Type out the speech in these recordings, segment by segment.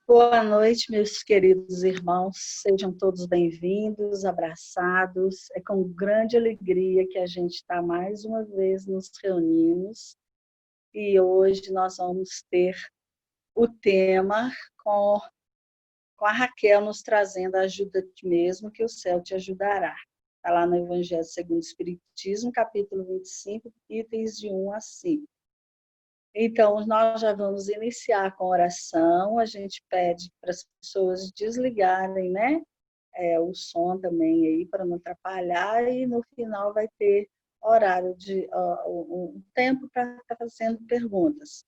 Boa noite, meus queridos irmãos. Sejam todos bem-vindos, abraçados. É com grande alegria que a gente está mais uma vez nos reunimos. E hoje nós vamos ter o tema com a Raquel nos trazendo ajuda de mesmo, que o céu te ajudará. Está lá no Evangelho segundo o Espiritismo, capítulo 25, itens de 1 a 5. Então, nós já vamos iniciar com oração. A gente pede para as pessoas desligarem, né? O som também aí, para não atrapalhar. E no final vai ter horário um tempo para estar fazendo perguntas.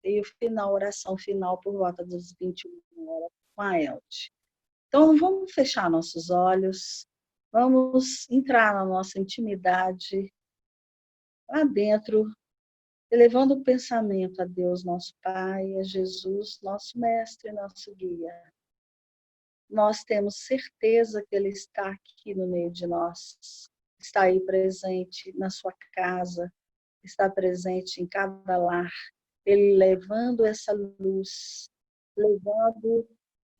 E o final, oração final por volta das 21 horas com a Elde. Então, vamos fechar nossos olhos, vamos entrar na nossa intimidade, lá dentro, elevando o pensamento a Deus, nosso Pai, a Jesus, nosso Mestre, nosso Guia. Nós temos certeza que Ele está aqui no meio de nós, está aí presente na sua casa, está presente em cada lar, Ele levando essa luz, levando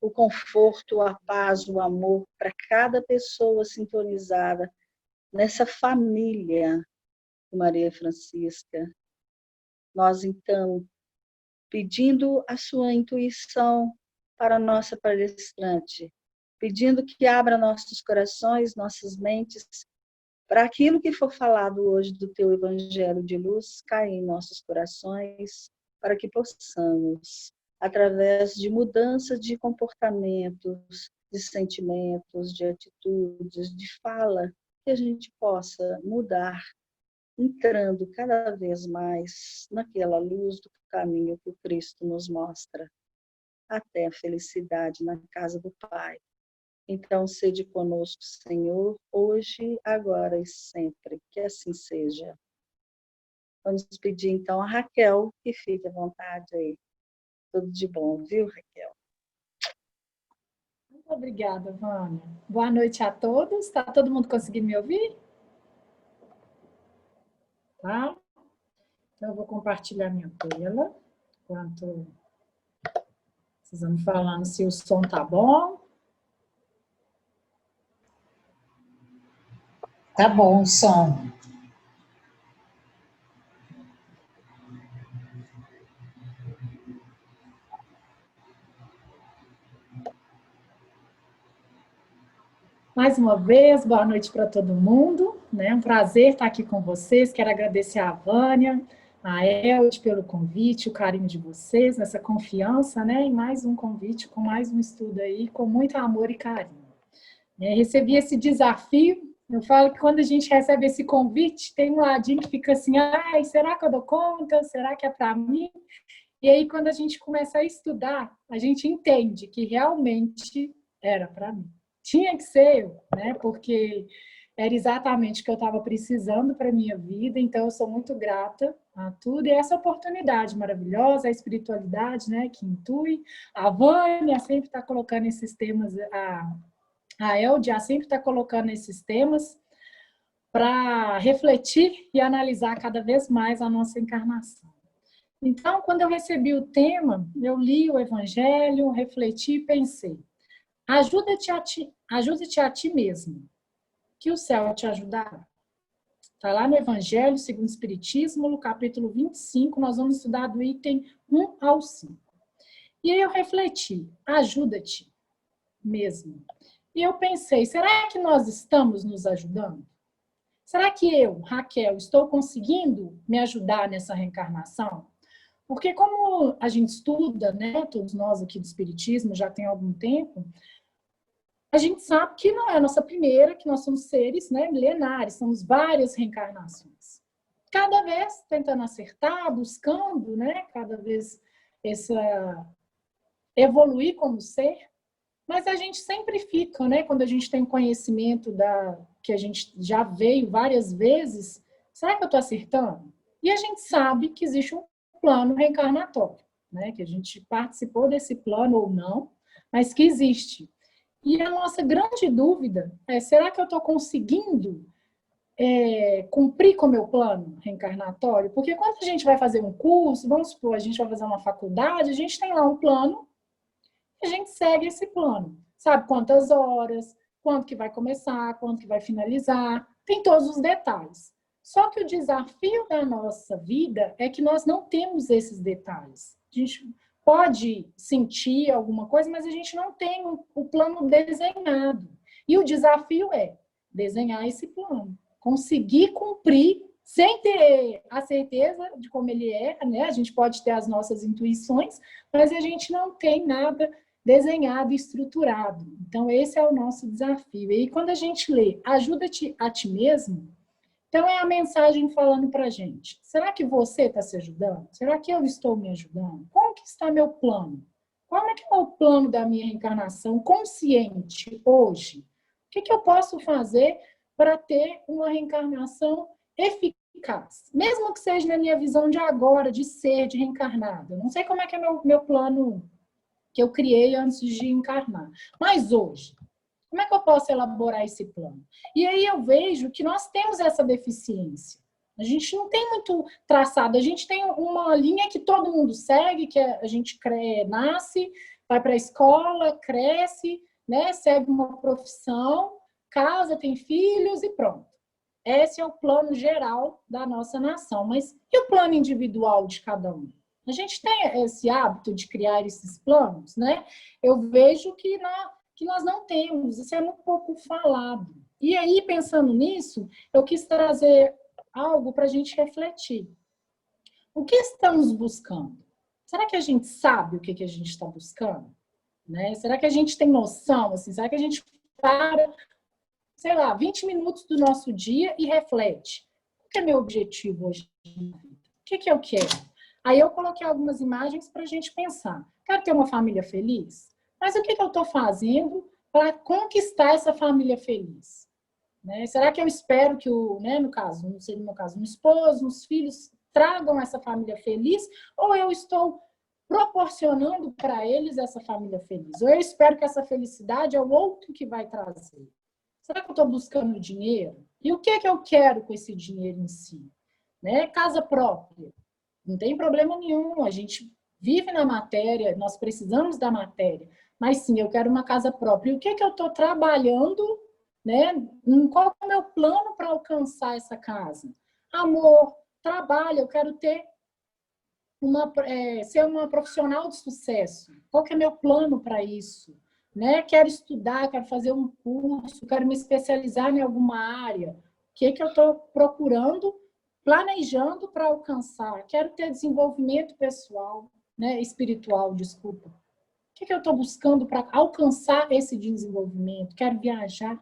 o conforto, a paz, o amor para cada pessoa sintonizada nessa família de Maria Francisca. Nós, então, pedindo a sua intuição para a nossa palestrante, pedindo que abra nossos corações, nossas mentes, para aquilo que for falado hoje do teu Evangelho de luz cair em nossos corações, para que possamos, através de mudança de comportamentos, de sentimentos, de atitudes, de fala, que a gente possa mudar, entrando cada vez mais naquela luz do caminho que o Cristo nos mostra, até a felicidade na casa do Pai. Então, sede conosco, Senhor, hoje, agora e sempre, que assim seja. Vamos pedir, então, a Raquel, que fique à vontade aí. Tudo de bom, viu, Raquel? Muito obrigada, Vânia. Boa noite a todos. Está todo mundo conseguindo me ouvir? Tá? Então, eu vou compartilhar minha tela, enquanto vocês vão me falando se o som tá bom. Tá bom o som. Mais uma vez, boa noite para todo mundo. É um prazer estar aqui com vocês. Quero agradecer a Vânia, a Elde pelo convite, o carinho de vocês, essa confiança, né? E mais um convite com mais um estudo aí, com muito amor e carinho. Recebi esse desafio. Eu falo que quando a gente recebe esse convite, tem um ladinho que fica assim, ai, será que eu dou conta? Será que é para mim? E aí, quando a gente começa a estudar, a gente entende que realmente era para mim. Tinha que ser eu, né? Porque era exatamente o que eu estava precisando para a minha vida, então eu sou muito grata a tudo, e essa oportunidade maravilhosa, a espiritualidade, né, que intui, a Vânia sempre está colocando esses temas, a Eldia sempre está colocando esses temas para refletir e analisar cada vez mais a nossa encarnação. Então, quando eu recebi o tema, eu li o Evangelho, refleti e pensei, ajuda-te a ti mesmo, que o céu te ajudará. Está lá no Evangelho, segundo o Espiritismo, no capítulo 25, nós vamos estudar do item 1 ao 5. E aí eu refleti, ajuda-te mesmo. E eu pensei, será que nós estamos nos ajudando? Será que eu, Raquel, estou conseguindo me ajudar nessa reencarnação? Porque como a gente estuda, né, todos nós aqui do Espiritismo já tem algum tempo, a gente sabe que não é a nossa primeira, que nós somos seres, né, milenares, somos várias reencarnações. Cada vez tentando acertar, buscando, né, cada vez evoluir como ser, mas a gente sempre fica, né, quando a gente tem conhecimento que a gente já veio várias vezes, será que eu estou acertando? E a gente sabe que existe um plano reencarnatório, né, que a gente participou desse plano ou não, mas que existe. E a nossa grande dúvida é, será que eu estou conseguindo cumprir com o meu plano reencarnatório? Porque quando a gente vai fazer um curso, vamos supor, a gente vai fazer uma faculdade, a gente tem lá um plano A gente segue esse plano. Sabe quantas horas, quando que vai começar, quando que vai finalizar, tem todos os detalhes. Só que o desafio da nossa vida é que nós não temos esses detalhes. A gente pode sentir alguma coisa, mas a gente não tem o plano desenhado. E o desafio é desenhar esse plano, conseguir cumprir sem ter a certeza de como ele é, né? A gente pode ter as nossas intuições, mas a gente não tem nada desenhado e estruturado. Então, esse é o nosso desafio. E quando a gente lê Ajuda-te a ti mesmo, então é a mensagem falando para a gente. Será que você está se ajudando? Será que eu estou me ajudando? Como que está meu plano? Como é que é o plano da minha reencarnação consciente hoje? O que eu posso fazer para ter uma reencarnação eficaz? Mesmo que seja na minha visão de agora, de ser, de reencarnada. Não sei como é que é meu plano que eu criei antes de encarnar. Mas hoje, como é que eu posso elaborar esse plano? E aí eu vejo que nós temos essa deficiência. A gente não tem muito traçado, a gente tem uma linha que todo mundo segue, que a gente nasce, vai para a escola, cresce, né, segue uma profissão, casa, tem filhos e pronto. Esse é o plano geral da nossa nação. Mas e o plano individual de cada um? A gente tem esse hábito de criar esses planos, né? Eu vejo que nós não temos, isso é muito pouco falado. E aí, pensando nisso, eu quis trazer algo para a gente refletir. O que estamos buscando? Será que a gente sabe o que a gente está buscando? Né? Será que a gente tem noção? Assim, será que a gente para, sei lá, 20 minutos do nosso dia e reflete? O que é meu objetivo hoje na vida? O que eu quero? Aí eu coloquei algumas imagens para a gente pensar. Quero ter uma família feliz? Mas o que eu estou fazendo para conquistar essa família feliz? Né? Será que eu espero que, no caso, não seria no meu caso, um esposo, uns filhos tragam essa família feliz? Ou eu estou proporcionando para eles essa família feliz? Ou eu espero que essa felicidade é o outro que vai trazer? Será que eu estou buscando dinheiro? E o que eu quero com esse dinheiro em si? Né? Casa própria. Não tem problema nenhum, a gente vive na matéria, nós precisamos da matéria, mas sim, eu quero uma casa própria. E o que eu estou trabalhando, né? Qual é o meu plano para alcançar essa casa? Amor, trabalho, eu quero ser uma profissional de sucesso. Qual que é meu plano para isso? Né? Quero estudar, quero fazer um curso, quero me especializar em alguma área. O que eu estou procurando, planejando para alcançar? Quero ter desenvolvimento pessoal, né? Espiritual, desculpa. O que eu estou buscando para alcançar esse desenvolvimento? Quero viajar.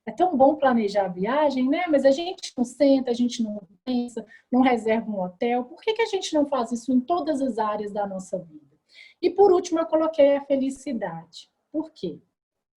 É tão bom planejar a viagem, né? Mas a gente não senta, a gente não pensa, não reserva um hotel. Por que a gente não faz isso em todas as áreas da nossa vida? E por último, eu coloquei a felicidade. Por quê?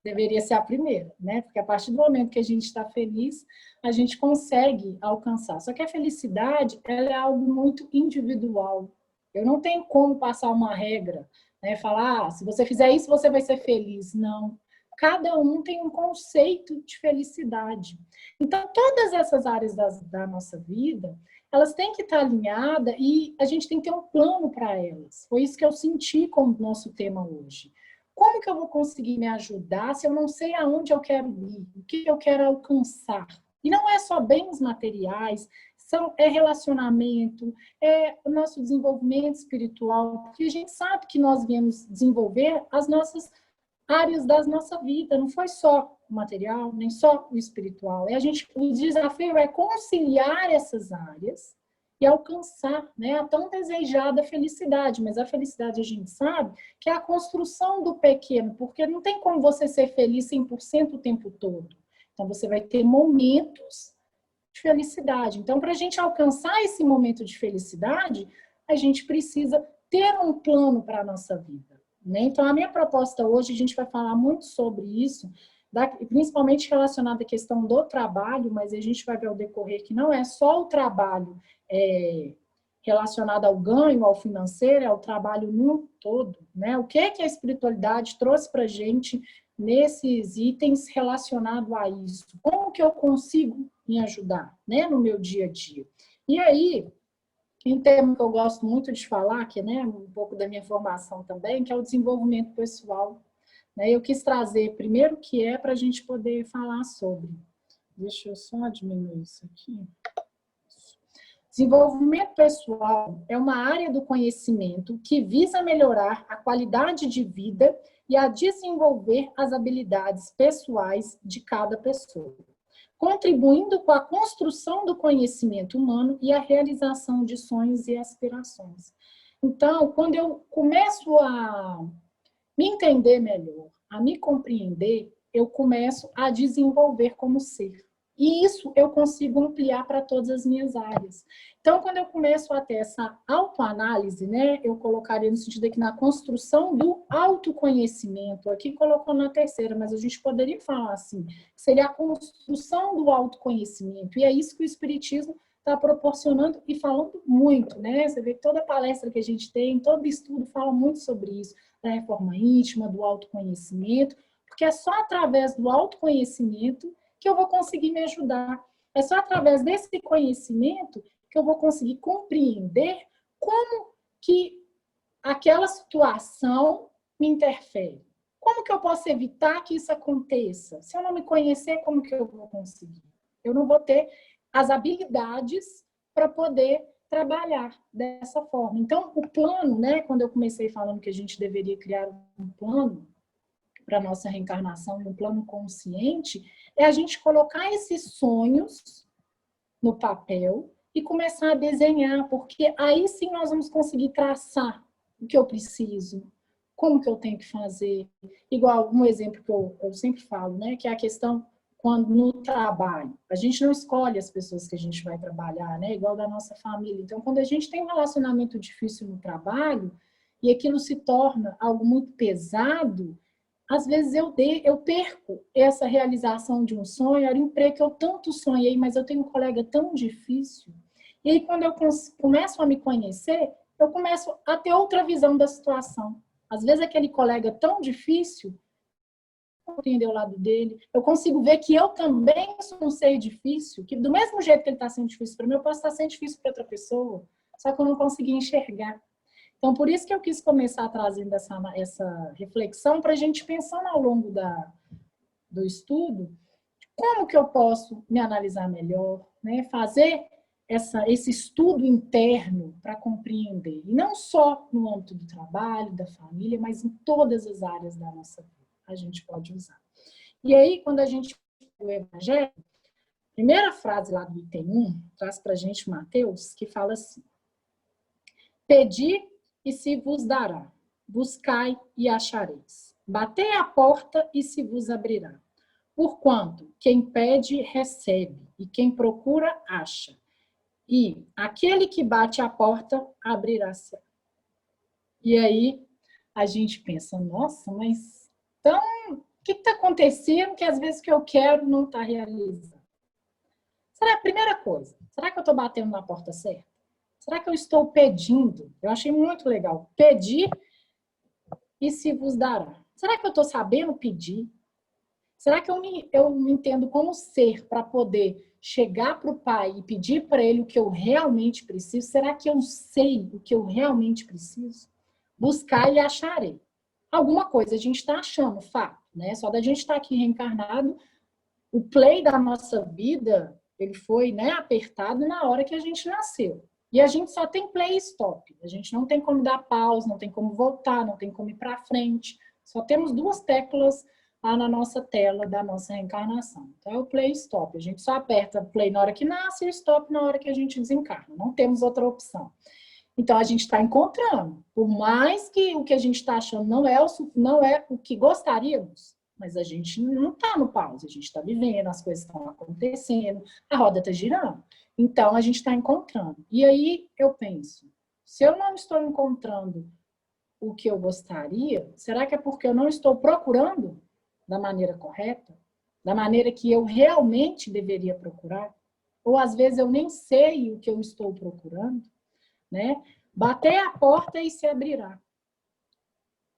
Deveria ser a primeira, né? Porque a partir do momento que a gente está feliz, a gente consegue alcançar. Só que a felicidade, ela é algo muito individual. Eu não tenho como passar uma regra, né? Falar, se você fizer isso, você vai ser feliz. Não. Cada um tem um conceito de felicidade. Então, todas essas áreas da nossa vida, elas têm que estar alinhadas e a gente tem que ter um plano para elas. Foi isso que eu senti como nosso tema hoje. Como que eu vou conseguir me ajudar se eu não sei aonde eu quero ir, o que eu quero alcançar? E não é só bens materiais, é relacionamento, é o nosso desenvolvimento espiritual, porque a gente sabe que nós viemos desenvolver as nossas áreas da nossa vida, não foi só o material, nem só o espiritual. O desafio é conciliar essas áreas e alcançar, né, a tão desejada felicidade. Mas a felicidade, a gente sabe, que é a construção do pequeno, porque não tem como você ser feliz 100% o tempo todo. Então, você vai ter momentos de felicidade. Então, para a gente alcançar esse momento de felicidade, a gente precisa ter um plano para a nossa vida. Né? Então, a minha proposta hoje, a gente vai falar muito sobre isso, principalmente relacionada à questão do trabalho, mas a gente vai ver ao decorrer que não é só o trabalho relacionado ao ganho, ao financeiro, é o trabalho no todo. Né? O que a espiritualidade trouxe para a gente nesses itens relacionados a isso? Como que eu consigo me ajudar, né, no meu dia a dia? E aí, em um tema que eu gosto muito de falar, que é, né, um pouco da minha formação também, que é o desenvolvimento pessoal. Né? Eu quis trazer primeiro o que é para a gente poder falar sobre. Deixa eu só diminuir isso aqui. Desenvolvimento pessoal é uma área do conhecimento que visa melhorar a qualidade de vida e a desenvolver as habilidades pessoais de cada pessoa, contribuindo com a construção do conhecimento humano e a realização de sonhos e aspirações. Então, quando eu começo a me entender melhor, a me compreender, eu começo a desenvolver como ser. E isso eu consigo ampliar para todas as minhas áreas. Então, quando eu começo a ter essa autoanálise, né, eu colocaria no sentido aqui na construção do autoconhecimento, aqui colocou na terceira, mas a gente poderia falar assim, seria a construção do autoconhecimento. E é isso que o Espiritismo está proporcionando e falando muito, né? Você vê que toda palestra que a gente tem, todo estudo fala muito sobre isso, da reforma íntima, do autoconhecimento, porque é só através do autoconhecimento que eu vou conseguir me ajudar. É só através desse conhecimento que eu vou conseguir compreender como que aquela situação me interfere. Como que eu posso evitar que isso aconteça? Se eu não me conhecer, como que eu vou conseguir? Eu não vou ter as habilidades para poder trabalhar dessa forma. Então, o plano, né, quando eu comecei falando que a gente deveria criar um plano para a nossa reencarnação, um plano consciente, é a gente colocar esses sonhos no papel e começar a desenhar, porque aí sim nós vamos conseguir traçar o que eu preciso, como que eu tenho que fazer. Igual um exemplo que eu sempre falo, né, que é a questão quando no trabalho. A gente não escolhe as pessoas que a gente vai trabalhar, né, igual da nossa família. Então, quando a gente tem um relacionamento difícil no trabalho e aquilo se torna algo muito pesado, às vezes eu perco essa realização de um sonho, era um emprego que eu tanto sonhei, mas eu tenho um colega tão difícil. E aí, quando eu começo a me conhecer, eu começo a ter outra visão da situação. Às vezes, aquele colega tão difícil, eu entender o lado dele, eu consigo ver que eu também sou um ser difícil, que do mesmo jeito que ele está sendo difícil para mim, eu posso estar sendo difícil para outra pessoa, só que eu não consegui enxergar. Então, por isso que eu quis começar trazendo essa reflexão para a gente pensando ao longo do estudo, como que eu posso me analisar melhor, né? Fazer esse estudo interno para compreender, e não só no âmbito do trabalho, da família, mas em todas as áreas da nossa vida a gente pode usar. E aí, quando a gente lê o Evangelho, a primeira frase lá do item 1 traz para a gente Mateus, que fala assim: pedi e se vos dará, buscai e achareis. Batei à porta e se vos abrirá. Porquanto quem pede, recebe, e quem procura, acha. E aquele que bate à porta, abrirá-se. E aí a gente pensa, nossa, mas então, o que está acontecendo que às vezes que eu quero não está realizando? Será a primeira coisa? Será que eu estou batendo na porta certa? Será que eu estou pedindo? Eu achei muito legal. Pedir e se vos dará. Será que eu estou sabendo pedir? Será que eu me entendo como ser para poder chegar para o Pai e pedir para Ele o que eu realmente preciso? Será que eu sei o que eu realmente preciso? Buscar e acharei. Alguma coisa a gente está achando, fato, né? Só da gente estar aqui reencarnado, o play da nossa vida, ele foi, né, apertado na hora que a gente nasceu. E a gente só tem play e stop. A gente não tem como dar pausa, não tem como voltar, não tem como ir para frente. Só temos duas teclas lá na nossa tela da nossa reencarnação. Então é o play e stop. A gente só aperta play na hora que nasce e stop na hora que a gente desencarna. Não temos outra opção. Então a gente está encontrando. Por mais que o que a gente está achando não é o que gostaríamos, mas a gente não está no pause, a gente está vivendo, as coisas estão acontecendo, a roda está girando. Então, a gente está encontrando. E aí, eu penso, se eu não estou encontrando o que eu gostaria, será que é porque eu não estou procurando da maneira correta? Da maneira que eu realmente deveria procurar? Ou, às vezes, eu nem sei o que eu estou procurando, né? Bater a porta e se abrirá.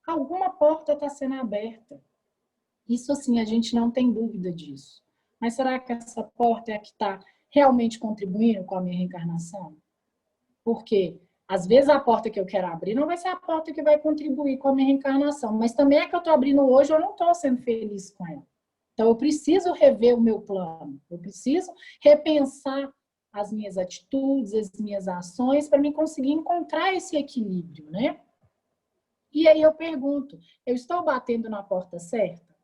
Alguma porta está sendo aberta. Isso, assim, a gente não tem dúvida disso. Mas será que essa porta é a que está realmente contribuindo com a minha reencarnação? Porque às vezes a porta que eu quero abrir não vai ser a porta que vai contribuir com a minha reencarnação, mas também é que eu estou abrindo hoje, eu não estou sendo feliz com ela. Então eu preciso rever o meu plano, eu preciso repensar as minhas atitudes, as minhas ações, para me conseguir encontrar esse equilíbrio, né? E aí eu pergunto, eu estou batendo na porta certa?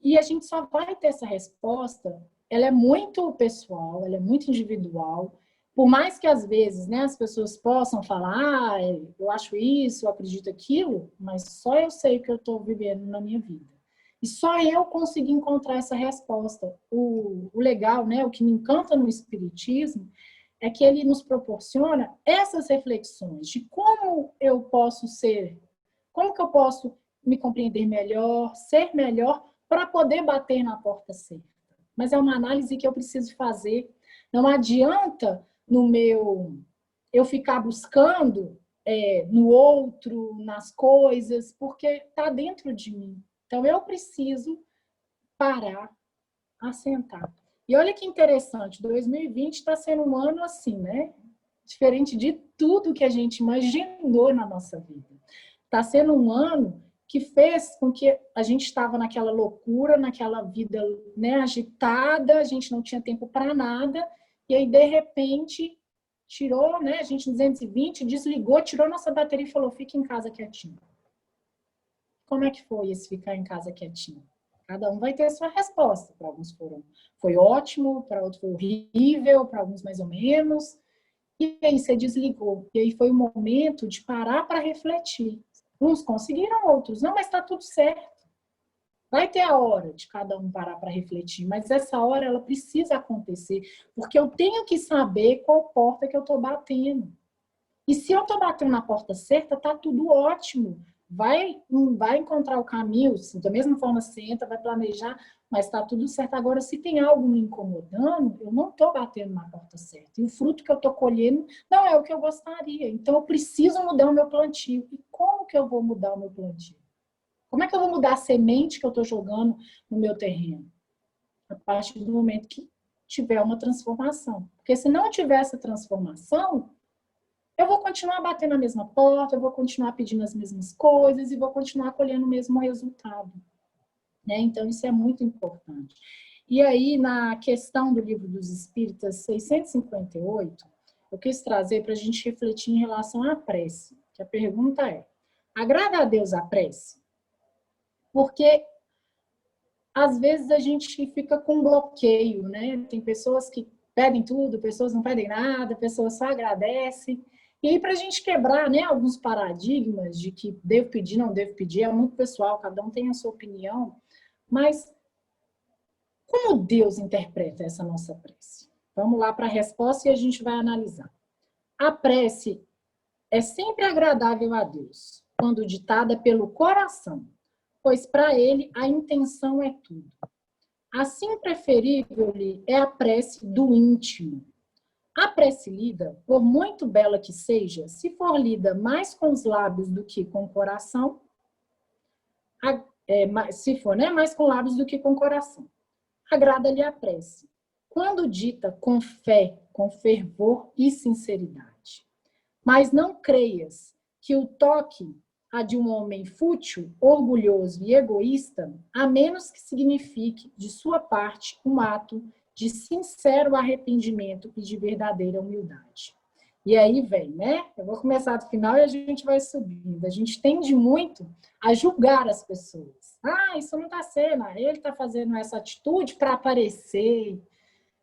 E a gente só vai ter essa resposta, ela é muito pessoal, ela é muito individual, por mais que às vezes, né, as pessoas possam falar, eu acho isso, eu acredito aquilo, mas só eu sei o que eu estou vivendo na minha vida. E só eu consegui encontrar essa resposta. O legal, né, o que me encanta no Espiritismo, é que ele nos proporciona essas reflexões de como eu posso ser, como que eu posso me compreender melhor, ser melhor, para poder bater na porta certa. Mas é uma análise que eu preciso fazer. Não adianta eu ficar buscando no outro, nas coisas, porque está dentro de mim. Então, eu preciso parar, assentar. E olha que interessante, 2020 está sendo um ano assim, né? Diferente de tudo que a gente imaginou na nossa vida. Está sendo um ano que fez com que a gente estava naquela loucura, naquela vida, né, agitada, a gente não tinha tempo para nada, e aí, de repente, tirou, né, a gente 220, desligou, tirou nossa bateria e falou, fica em casa quietinho. Como é que foi esse ficar em casa quietinho? Cada um vai ter a sua resposta. Para alguns foi ótimo, para outros foi horrível, para alguns mais ou menos. E aí você desligou. E aí foi o momento de parar para refletir. Uns conseguiram, outros não, mas está tudo certo. Vai ter a hora de cada um parar para refletir, mas essa hora ela precisa acontecer, porque eu tenho que saber qual porta que eu estou batendo. E se eu estou batendo na porta certa, tá tudo ótimo. Vai encontrar o caminho, da mesma forma senta, vai planejar, mas está tudo certo. Agora, se tem algo me incomodando, eu não estou batendo na porta certa. E o fruto que eu estou colhendo não é o que eu gostaria. Então, eu preciso mudar o meu plantio. E como que eu vou mudar o meu plantio? Como é que eu vou mudar a semente que eu estou jogando no meu terreno? A partir do momento que tiver uma transformação. Porque se não tiver essa transformação, eu vou continuar batendo na mesma porta, eu vou continuar pedindo as mesmas coisas e vou continuar colhendo o mesmo resultado. Né? Então, isso é muito importante. E aí, na questão do Livro dos Espíritas, 658, eu quis trazer para a gente refletir em relação à prece. Que a pergunta é, agrada a Deus a prece? Porque, às vezes, a gente fica com bloqueio, né? Tem pessoas que pedem tudo, pessoas não pedem nada, pessoas só agradecem. E aí, para a gente quebrar, né, alguns paradigmas de que devo pedir, não devo pedir, é muito pessoal, cada um tem a sua opinião, mas como Deus interpreta essa nossa prece? Vamos lá para a resposta e a gente vai analisar. A prece é sempre agradável a Deus, quando ditada pelo coração, pois para ele a intenção é tudo. Assim preferível-lhe é a prece do íntimo. A prece lida, por muito bela que seja, se for lida mais com os lábios do que com o coração, se for, né, mais com lábios do que com o coração, agrada-lhe a prece, quando dita com fé, com fervor e sinceridade. Mas não creias que o toque a de um homem fútil, orgulhoso e egoísta, a menos que signifique, de sua parte, um ato de sincero arrependimento e de verdadeira humildade. E aí vem, né? Eu vou começar do final e a gente vai subindo. A gente tende muito a julgar as pessoas. Ah, isso não está sendo, ele está fazendo essa atitude para aparecer.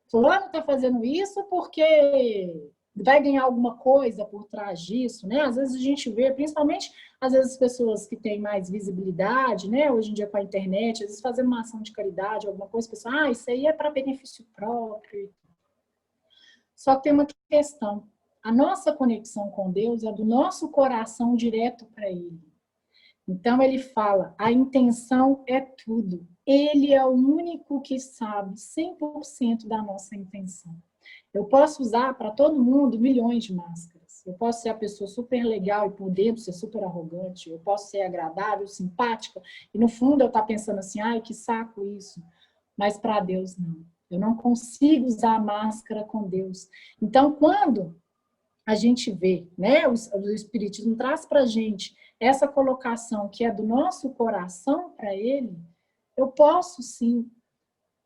Fulano está fazendo isso porque vai ganhar alguma coisa por trás disso, né? Às vezes a gente vê, principalmente, às vezes as pessoas que têm mais visibilidade, né? Hoje em dia com a internet, às vezes fazendo uma ação de caridade, alguma coisa, a pessoa, isso aí é para benefício próprio. Só que tem uma questão. A nossa conexão com Deus é do nosso coração direto para Ele. Então, ele fala, a intenção é tudo. Ele é o único que sabe 100% da nossa intenção. Eu posso usar para todo mundo milhões de máscaras. Eu posso ser a pessoa super legal e por dentro ser super arrogante. Eu posso ser agradável, simpática. E no fundo eu estou pensando assim, ai, que saco isso. Mas para Deus não. Eu não consigo usar máscara com Deus. Então, quando a gente vê, né, o Espiritismo traz para a gente essa colocação que é do nosso coração para ele, eu posso sim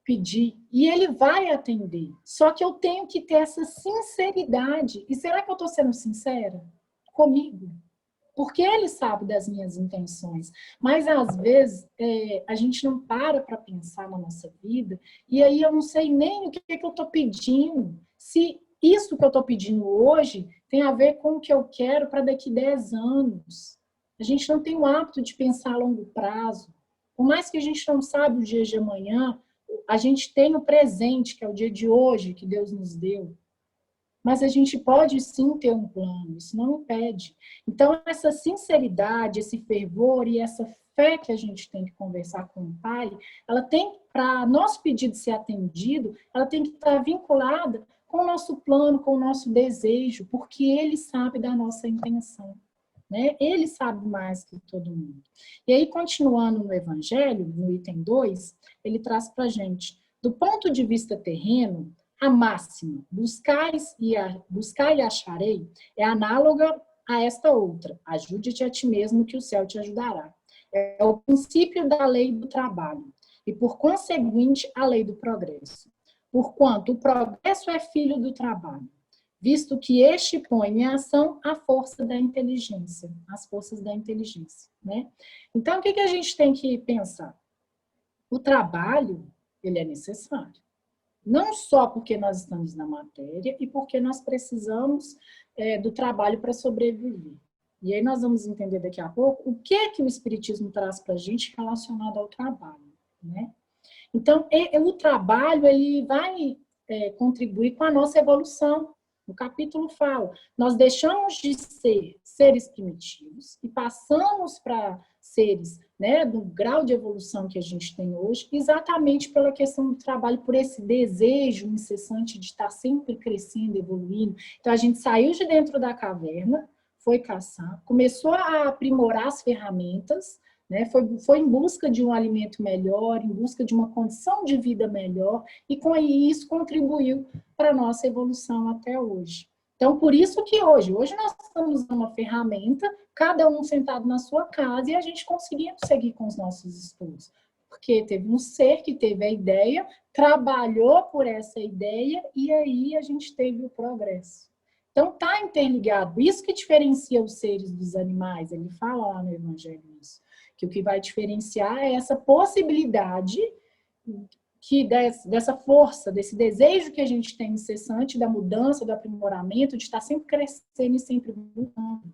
pedir e ele vai atender. Só que eu tenho que ter essa sinceridade. E será que eu estou sendo sincera comigo? Porque ele sabe das minhas intenções. Mas, às vezes, a gente não para pensar na nossa vida, e aí eu não sei nem o que eu estou pedindo. Se isso que eu estou pedindo hoje tem a ver com o que eu quero para daqui 10 anos. A gente não tem o hábito de pensar a longo prazo. Por mais que a gente não sabe o dia de amanhã, a gente tem o presente, que é o dia de hoje, que Deus nos deu. Mas a gente pode sim ter um plano, isso não impede. Então, essa sinceridade, esse fervor e essa fé que a gente tem que conversar com o Pai, ela tem, para nosso pedido ser atendido, ela tem que estar vinculada com o nosso plano, com o nosso desejo, porque Ele sabe da nossa intenção. Né? Ele sabe mais que todo mundo. E aí, continuando no Evangelho, no item 2, ele traz para a gente, do ponto de vista terreno, a máxima, buscai e acharei, é análoga a esta outra, ajude-te a ti mesmo que o céu te ajudará. É o princípio da lei do trabalho e, por conseguinte, a lei do progresso. Porquanto o progresso é filho do trabalho, visto que este põe em ação a força da inteligência, as forças da inteligência, né? Então, o que a gente tem que pensar? O trabalho, ele é necessário. Não só porque nós estamos na matéria e porque nós precisamos do trabalho para sobreviver. E aí nós vamos entender daqui a pouco o que o Espiritismo traz para a gente relacionado ao trabalho, né? Então, o trabalho, ele vai contribuir com a nossa evolução. O capítulo fala, nós deixamos de ser seres primitivos e passamos para seres, né, do grau de evolução que a gente tem hoje, exatamente pela questão do trabalho, por esse desejo incessante de estar sempre crescendo, evoluindo. Então, a gente saiu de dentro da caverna, foi caçar, começou a aprimorar as ferramentas, né, foi em busca de um alimento melhor, em busca de uma condição de vida melhor, e com isso contribuiu para a nossa evolução até hoje. Então, por isso que hoje nós estamos usando uma ferramenta, cada um sentado na sua casa, e a gente conseguindo seguir com os nossos estudos. Porque teve um ser que teve a ideia, trabalhou por essa ideia, e aí a gente teve o progresso. Então, está interligado. Isso que diferencia os seres dos animais. Ele fala lá no Evangelho isso. Que o que vai diferenciar é essa possibilidade que dessa força, desse desejo que a gente tem incessante da mudança, do aprimoramento, de estar sempre crescendo e sempre mudando.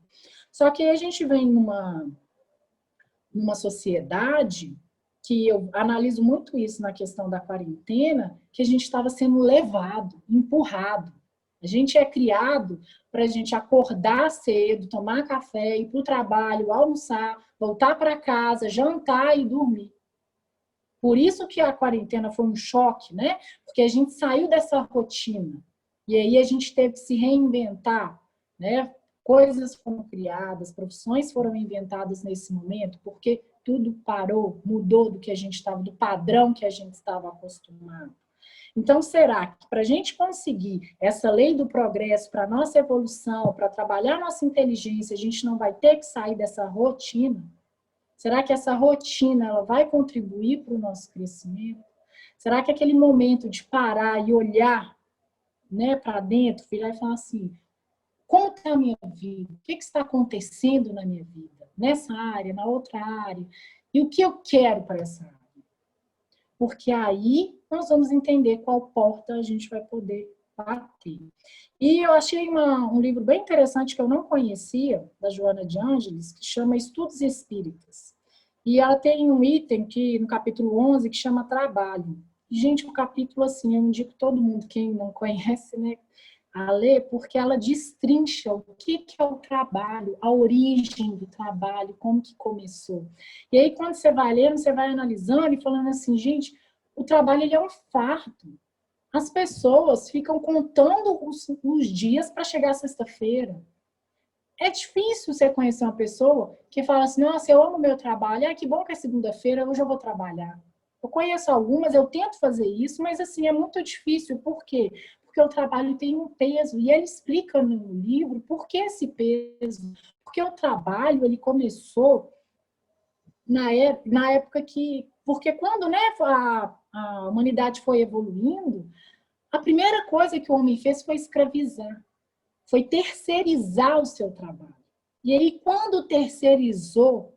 Só que aí a gente vem numa sociedade que eu analiso muito isso na questão da quarentena, que a gente estava sendo levado, empurrado. A gente é criado para a gente acordar cedo, tomar café, ir para o trabalho, almoçar, voltar para casa, jantar e dormir. Por isso que a quarentena foi um choque, né? Porque a gente saiu dessa rotina. E aí a gente teve que se reinventar, né? Coisas foram criadas, profissões foram inventadas nesse momento, porque tudo parou, mudou do que a gente estava, do padrão que a gente estava acostumado. Então, será que para a gente conseguir essa lei do progresso, para a nossa evolução, para trabalhar a nossa inteligência, a gente não vai ter que sair dessa rotina? Será que essa rotina ela vai contribuir para o nosso crescimento? Será que aquele momento de parar e olhar, né, para dentro, virar e falar assim, como está a minha vida? O que está acontecendo na minha vida? Nessa área, na outra área? E o que eu quero para essa área? Porque aí nós vamos entender qual porta a gente vai poder bater. E eu achei um livro bem interessante que eu não conhecia, da Joana de Ângeles, que chama Estudos Espíritas. E ela tem um item que, no capítulo 11 que chama Trabalho. E, gente, o capítulo, assim, eu indico todo mundo, quem não conhece, né, a ler, porque ela destrincha o que é o trabalho, a origem do trabalho, como que começou. E aí, quando você vai lendo, você vai analisando e falando assim, gente, o trabalho ele é um fardo. As pessoas ficam contando os dias para chegar à sexta-feira. É difícil você conhecer uma pessoa que fala assim, nossa, eu amo meu trabalho, que bom que é segunda-feira, hoje eu vou trabalhar. Eu conheço algumas, eu tento fazer isso, mas assim, é muito difícil. Por quê? Porque o trabalho tem um peso, e ele explica no livro por que esse peso. Porque o trabalho, ele começou na época que... Porque quando, né, a humanidade foi evoluindo, a primeira coisa que o homem fez foi escravizar, foi terceirizar o seu trabalho. E aí, quando terceirizou,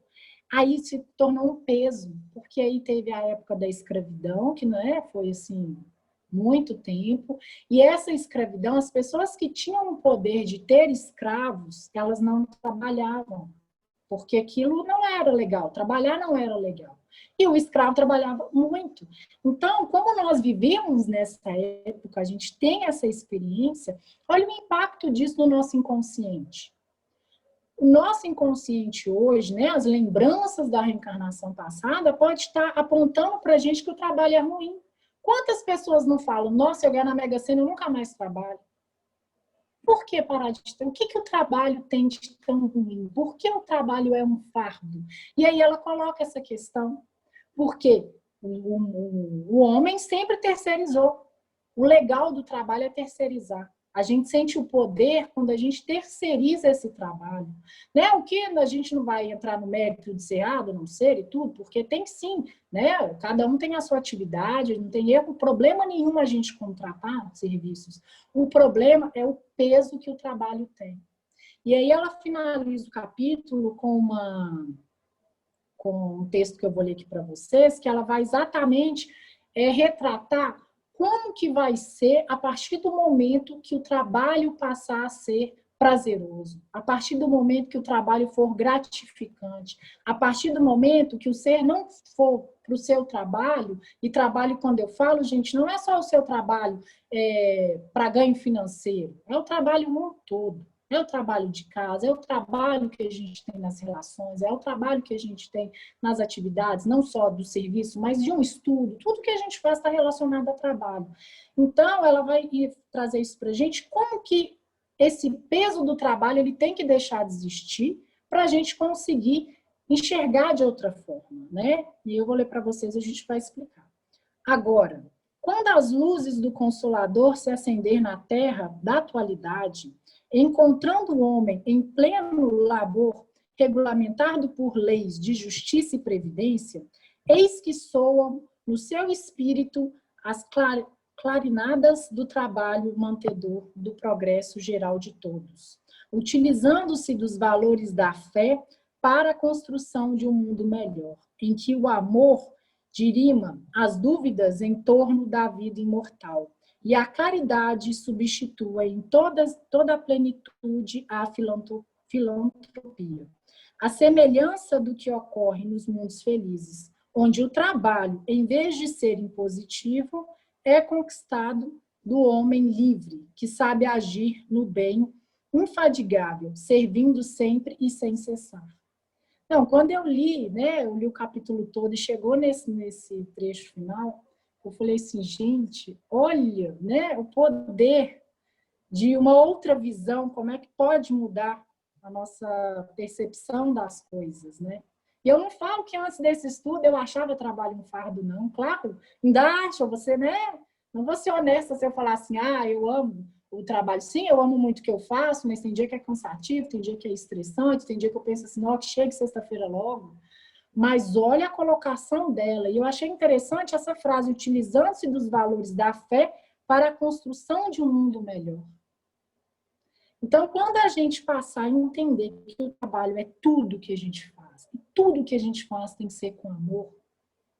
aí se tornou um peso, porque aí teve a época da escravidão, que, né, foi assim, muito tempo, e essa escravidão, as pessoas que tinham o poder de ter escravos, elas não trabalhavam, porque aquilo não era legal, trabalhar não era legal. E o escravo trabalhava muito. Então, como nós vivemos nessa época, a gente tem essa experiência, olha o impacto disso no nosso inconsciente. O nosso inconsciente hoje, né, as lembranças da reencarnação passada, pode estar apontando para a gente que o trabalho é ruim. Quantas pessoas não falam, nossa, eu ganho na Mega Sena, eu nunca mais trabalho? Por que parar de ter? O que o trabalho tem de tão ruim? Por que o trabalho é um fardo? E aí ela coloca essa questão. Porque o homem sempre terceirizou. O legal do trabalho é terceirizar. A gente sente o poder quando a gente terceiriza esse trabalho. Né? O que a gente não vai entrar no mérito de ser errado, não ser e tudo, porque tem sim, né? Cada um tem a sua atividade, não tem erro, problema nenhum a gente contratar serviços. O problema é o peso que o trabalho tem. E aí ela finaliza o capítulo com um texto que eu vou ler aqui para vocês, que ela vai exatamente retratar como que vai ser a partir do momento que o trabalho passar a ser prazeroso, a partir do momento que o trabalho for gratificante, a partir do momento que o ser não for para o seu trabalho, e trabalho, quando eu falo, gente, não é só o seu trabalho para ganho financeiro, é o trabalho no todo. É o trabalho de casa, é o trabalho que a gente tem nas relações, é o trabalho que a gente tem nas atividades, não só do serviço, mas de um estudo. Tudo que a gente faz está relacionado ao trabalho. Então, ela vai trazer isso para a gente, como que esse peso do trabalho ele tem que deixar de existir para a gente conseguir enxergar de outra forma, né? E eu vou ler para vocês, a gente vai explicar. Agora, quando as luzes do Consolador se acender na terra da atualidade, encontrando o homem em pleno labor, regulamentado por leis de justiça e previdência, eis que soam no seu espírito as clarinadas do trabalho mantedor do progresso geral de todos, utilizando-se dos valores da fé para a construção de um mundo melhor, em que o amor dirima as dúvidas em torno da vida imortal, e a caridade substitua em toda a plenitude a filantropia. A semelhança do que ocorre nos mundos felizes, onde o trabalho, em vez de ser impositivo, é conquistado do homem livre, que sabe agir no bem infadigável, servindo sempre e sem cessar. Não, quando eu li, né, eu li o capítulo todo e chegou nesse trecho final, eu falei assim, gente, olha, né, o poder de uma outra visão, como é que pode mudar a nossa percepção das coisas, né? E eu não falo que antes desse estudo eu achava trabalho um fardo, não. Claro, ainda acho, você, né? Não vou ser honesta se eu falar assim, eu amo o trabalho. Sim, eu amo muito o que eu faço, mas tem dia que é cansativo, tem dia que é estressante, tem dia que eu penso assim, ó, que chegue sexta-feira logo. Mas olha a colocação dela. E eu achei interessante essa frase, utilizando-se dos valores da fé para a construção de um mundo melhor. Então, quando a gente passar a entender que o trabalho é tudo que a gente faz, e tudo que a gente faz tem que ser com amor,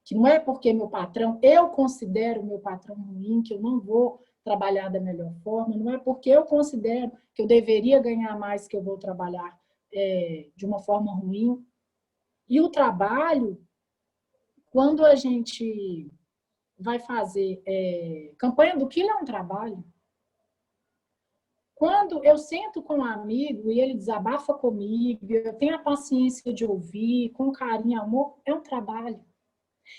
que não é porque meu patrão, eu considero meu patrão ruim, que eu não vou trabalhar da melhor forma, não é porque eu considero que eu deveria ganhar mais que eu vou trabalhar de uma forma ruim. E o trabalho, quando a gente vai fazer campanha do quilo, é um trabalho. Quando eu sento com um amigo e ele desabafa comigo, eu tenho a paciência de ouvir, com carinho e amor, é um trabalho.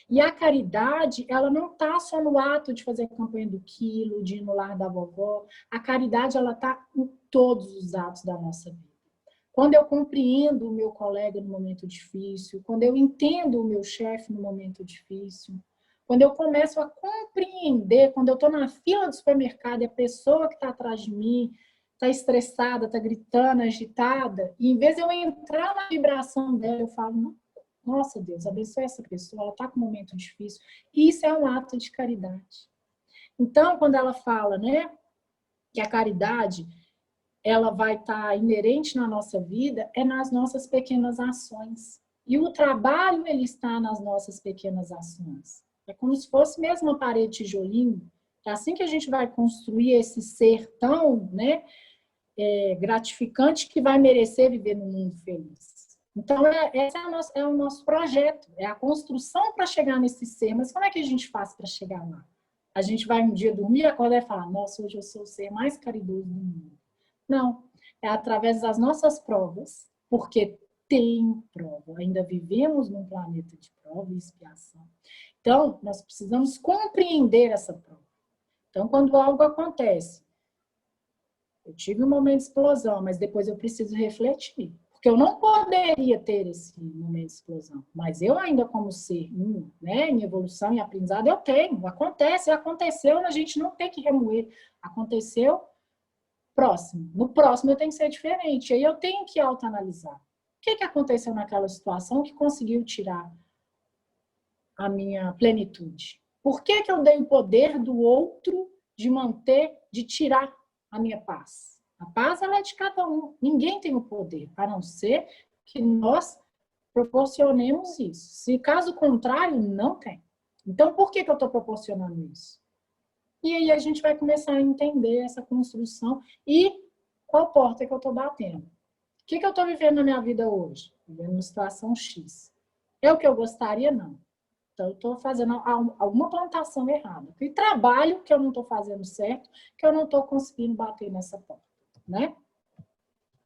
E a caridade, ela não está só no ato de fazer a campanha do quilo, de ir no lar da vovó. A caridade, ela está em todos os atos da nossa vida. Quando eu compreendo o meu colega no momento difícil, quando eu entendo o meu chefe no momento difícil, Quando eu começo a compreender, quando eu estou na fila do supermercado e a pessoa que está atrás de mim está estressada, está gritando, agitada, e em vez de eu entrar na vibração dela, eu falo, nossa, Deus, abençoe essa pessoa, ela está com um momento difícil. Isso é um ato de caridade. Então, quando ela fala, né, que a caridade ela vai estar inerente na nossa vida, é nas nossas pequenas ações. E o trabalho, ele está nas nossas pequenas ações. É como se fosse mesmo uma parede de tijolinho. É assim que a gente vai construir esse ser tão, né, gratificante que vai merecer viver num mundo feliz. Então, esse é o nosso projeto, é a construção para chegar nesse ser. Mas como é que a gente faz para chegar lá? A gente vai um dia dormir, acordar e falar, nossa, hoje eu sou o ser mais caridoso do mundo. Não, é através das nossas provas, porque tem prova. Ainda vivemos num planeta de prova e expiação. Então, nós precisamos compreender essa prova. Então, quando algo acontece, eu tive um momento de explosão, mas depois eu preciso refletir. Porque eu não poderia ter esse momento de explosão. Mas eu ainda como ser, né, em evolução e aprendizado, eu tenho. Acontece, aconteceu, a gente não tem que remoer. Aconteceu, próximo. No próximo eu tenho que ser diferente. Aí eu tenho que autoanalisar. O que aconteceu naquela situação que conseguiu tirar a minha plenitude? Por que eu dei o poder do outro de manter, de tirar a minha paz? A paz, ela é de cada um. Ninguém tem o poder, a não ser que nós proporcionemos isso. Se caso contrário, não tem. Então, por que eu estou proporcionando isso? E aí a gente vai começar a entender essa construção e qual porta que eu estou batendo. O que eu estou vivendo na minha vida hoje? Vivendo uma situação X. É o que eu gostaria? Não. Então, eu estou fazendo alguma plantação errada. E trabalho que eu não estou fazendo certo, que eu não estou conseguindo bater nessa porta. Né?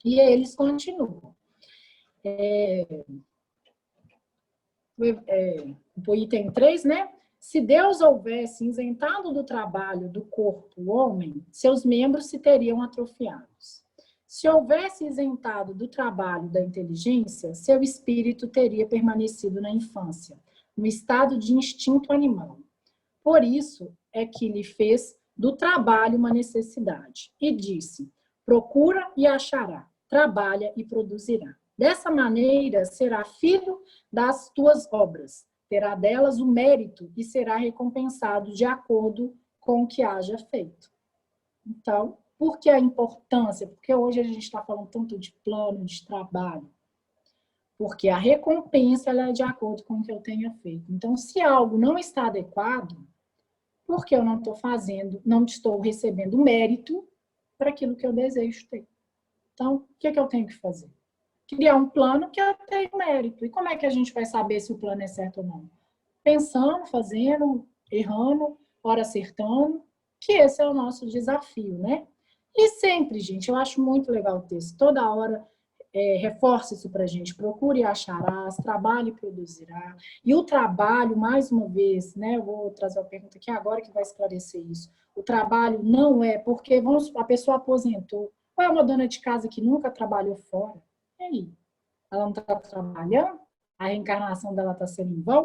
E aí eles continuam. O item 3, né? Se Deus houvesse isentado do trabalho do corpo o homem, seus membros se teriam atrofiados. Se houvesse isentado do trabalho da inteligência, seu espírito teria permanecido na infância, no estado de instinto animal. Por isso é que lhe fez do trabalho uma necessidade. E disse, procura e achará, trabalha e produzirá. Dessa maneira, será filho das tuas obras, terá delas o mérito e será recompensado de acordo com o que haja feito. Então, por que a importância? Porque hoje a gente está falando tanto de plano, de trabalho. Porque a recompensa ela é de acordo com o que eu tenha feito. Então, se algo não está adequado, porque eu não estou fazendo, não estou recebendo mérito para aquilo que eu desejo ter. Então, o que eu tenho que fazer? Criar um plano que eu tenho mérito. E como é que a gente vai saber se o plano é certo ou não? Pensando, fazendo, errando, ora acertando, que esse é o nosso desafio, né? E sempre, gente, eu acho muito legal o texto. Toda hora reforça isso para a gente. Procure e acharás, trabalhe e produzirá. E o trabalho, mais uma vez, né? Eu vou trazer uma pergunta aqui agora que vai esclarecer isso. O trabalho não é porque a pessoa aposentou. Ou é uma dona de casa que nunca trabalhou fora. E aí? Ela não está trabalhando? A reencarnação dela está sendo em vão?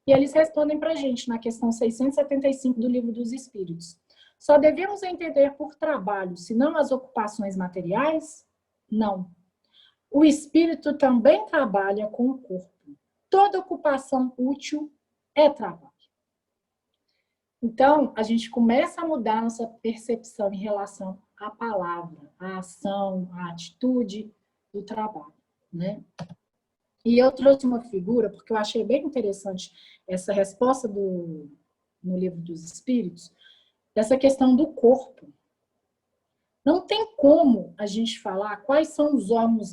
E eles respondem para a gente na questão 675 do Livro dos Espíritos. Só devemos entender por trabalho, senão as ocupações materiais? Não. O espírito também trabalha com o corpo. Toda ocupação útil é trabalho. Então, a gente começa a mudar nossa percepção em relação à palavra, à ação, à atitude do trabalho, né? E eu trouxe uma figura, porque eu achei bem interessante essa resposta no Livro dos Espíritos, dessa questão do corpo. Não tem como a gente falar quais são os órgãos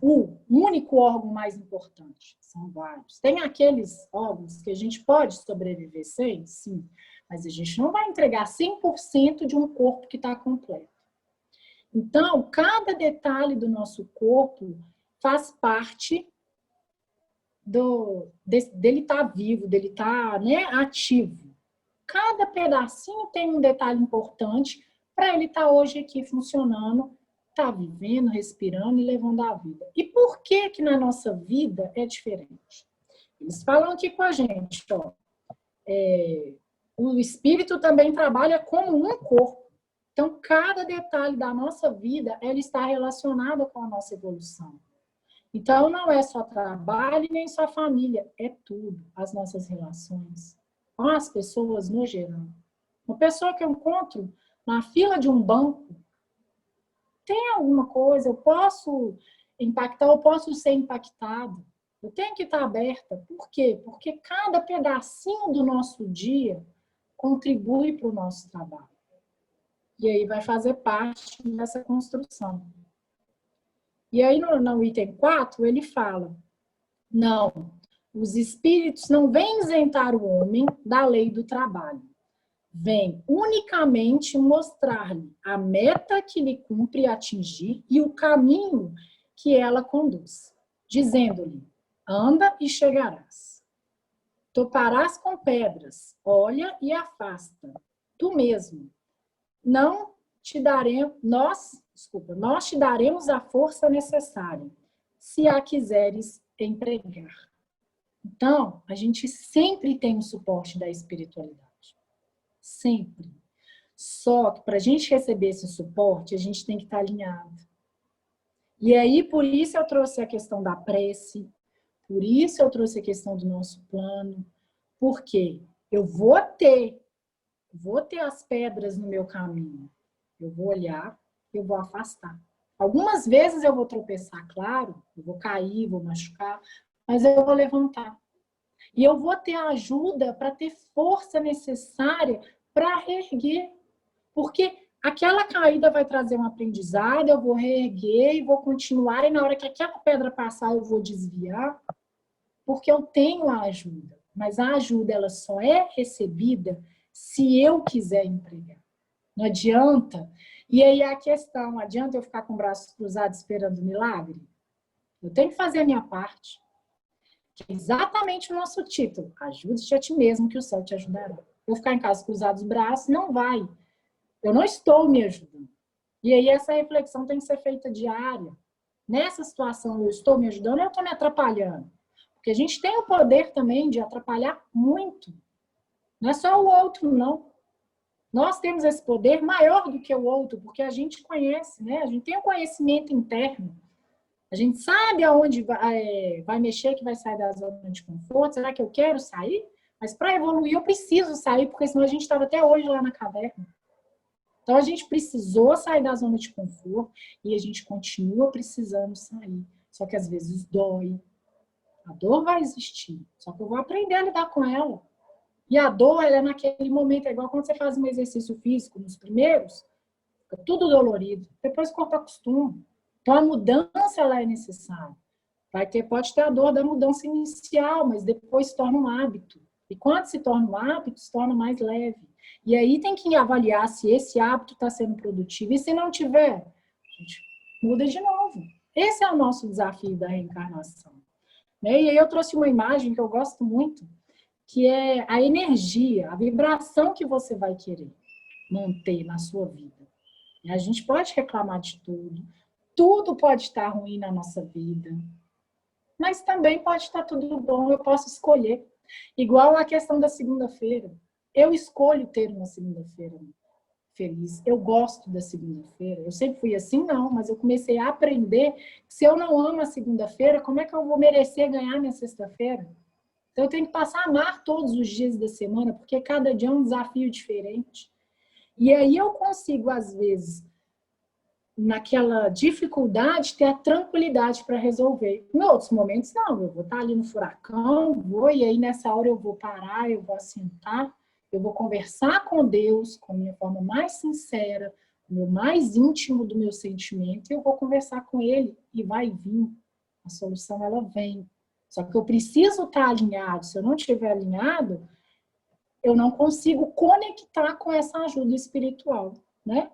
o único órgão mais importante. São vários. Tem aqueles órgãos que a gente pode sobreviver sem, sim, mas a gente não vai entregar 100% de um corpo que está completo. Então, cada detalhe do nosso corpo faz parte dele estar vivo, dele estar, né, ativo. Cada pedacinho tem um detalhe importante para ele estar hoje aqui funcionando, estar vivendo, respirando e levando a vida. E por que na nossa vida é diferente? Eles falam aqui com a gente, ó. o espírito também trabalha como um corpo. Então, cada detalhe da nossa vida, ela está relacionada com a nossa evolução. Então, não é só trabalho nem só família, é tudo, as nossas relações com as pessoas no geral. Uma pessoa que eu encontro na fila de um banco, tem alguma coisa, eu posso impactar, eu posso ser impactado. Eu tenho que estar aberta. Por quê? Porque cada pedacinho do nosso dia contribui para o nosso trabalho. E aí vai fazer parte dessa construção. E aí no item 4, ele fala, não, os espíritos não vêm isentar o homem da lei do trabalho. Vem unicamente mostrar-lhe a meta que lhe cumpre atingir e o caminho que ela conduz, dizendo-lhe, anda e chegarás. Toparás com pedras, olha e afasta, tu mesmo. Nós te daremos a força necessária, se a quiseres empregar. Então, a gente sempre tem o suporte da espiritualidade. Sempre. Só que para a gente receber esse suporte, a gente tem que estar alinhado. E aí, por isso eu trouxe a questão da prece, por isso eu trouxe a questão do nosso plano, porque eu vou ter as pedras no meu caminho. Eu vou olhar, eu vou afastar. Algumas vezes eu vou tropeçar, claro, eu vou cair, vou machucar, mas eu vou levantar. E eu vou ter a ajuda para ter força necessária para reerguer. Porque aquela caída vai trazer um aprendizado, eu vou reerguer e vou continuar, e na hora que aquela pedra passar, eu vou desviar, porque eu tenho a ajuda. Mas a ajuda, ela só é recebida se eu quiser empregar. Não adianta. E aí a questão, adianta eu ficar com braços cruzados esperando o milagre? Eu tenho que fazer a minha parte. Que é exatamente o nosso título. Ajude-te a ti mesmo, que o céu te ajudará. Eu ficar em casa cruzado os braços, não vai. Eu não estou me ajudando. E aí essa reflexão tem que ser feita diária. Nessa situação, eu estou me ajudando, eu estou me atrapalhando. Porque a gente tem o poder também de atrapalhar muito. Não é só o outro, não. Nós temos esse poder maior do que o outro, porque a gente conhece, né? A gente tem um conhecimento interno. A gente sabe aonde vai mexer, que vai sair da zona de conforto. Será que eu quero sair? Mas para evoluir eu preciso sair, porque senão a gente estava até hoje lá na caverna. Então a gente precisou sair da zona de conforto e a gente continua precisando sair. Só que às vezes dói. A dor vai existir, só que eu vou aprender a lidar com ela. E a dor, ela é naquele momento, é igual quando você faz um exercício físico, nos primeiros, fica tudo dolorido. Depois o corpo acostuma. Então a mudança, ela é necessária. Pode ter a dor da mudança inicial, mas depois se torna um hábito. E quando se torna um hábito, se torna mais leve. E aí tem que avaliar se esse hábito está sendo produtivo. E se não tiver, a gente muda de novo. Esse é o nosso desafio da reencarnação. E aí eu trouxe uma imagem que eu gosto muito, que é a energia, a vibração que você vai querer manter na sua vida. E a gente pode reclamar de tudo, tudo pode estar ruim na nossa vida, mas também pode estar tudo bom, eu posso escolher. Igual a questão da segunda-feira. Eu escolho ter uma segunda-feira feliz. Eu gosto da segunda-feira. Eu sempre fui assim, não, mas eu comecei a aprender que se eu não amo a segunda-feira, como é que eu vou merecer ganhar minha sexta-feira? Então eu tenho que passar a amar todos os dias da semana, porque cada dia é um desafio diferente. E aí eu consigo, às vezes, naquela dificuldade, ter a tranquilidade para resolver. Em outros momentos, não, eu vou estar ali no furacão, e aí nessa hora eu vou parar, eu vou assentar, eu vou conversar com Deus, com a minha forma mais sincera, o meu mais íntimo do meu sentimento, e eu vou conversar com Ele, e vai vir. A solução, ela vem. Só que eu preciso estar alinhado. Se eu não estiver alinhado, eu não consigo conectar com essa ajuda espiritual, né?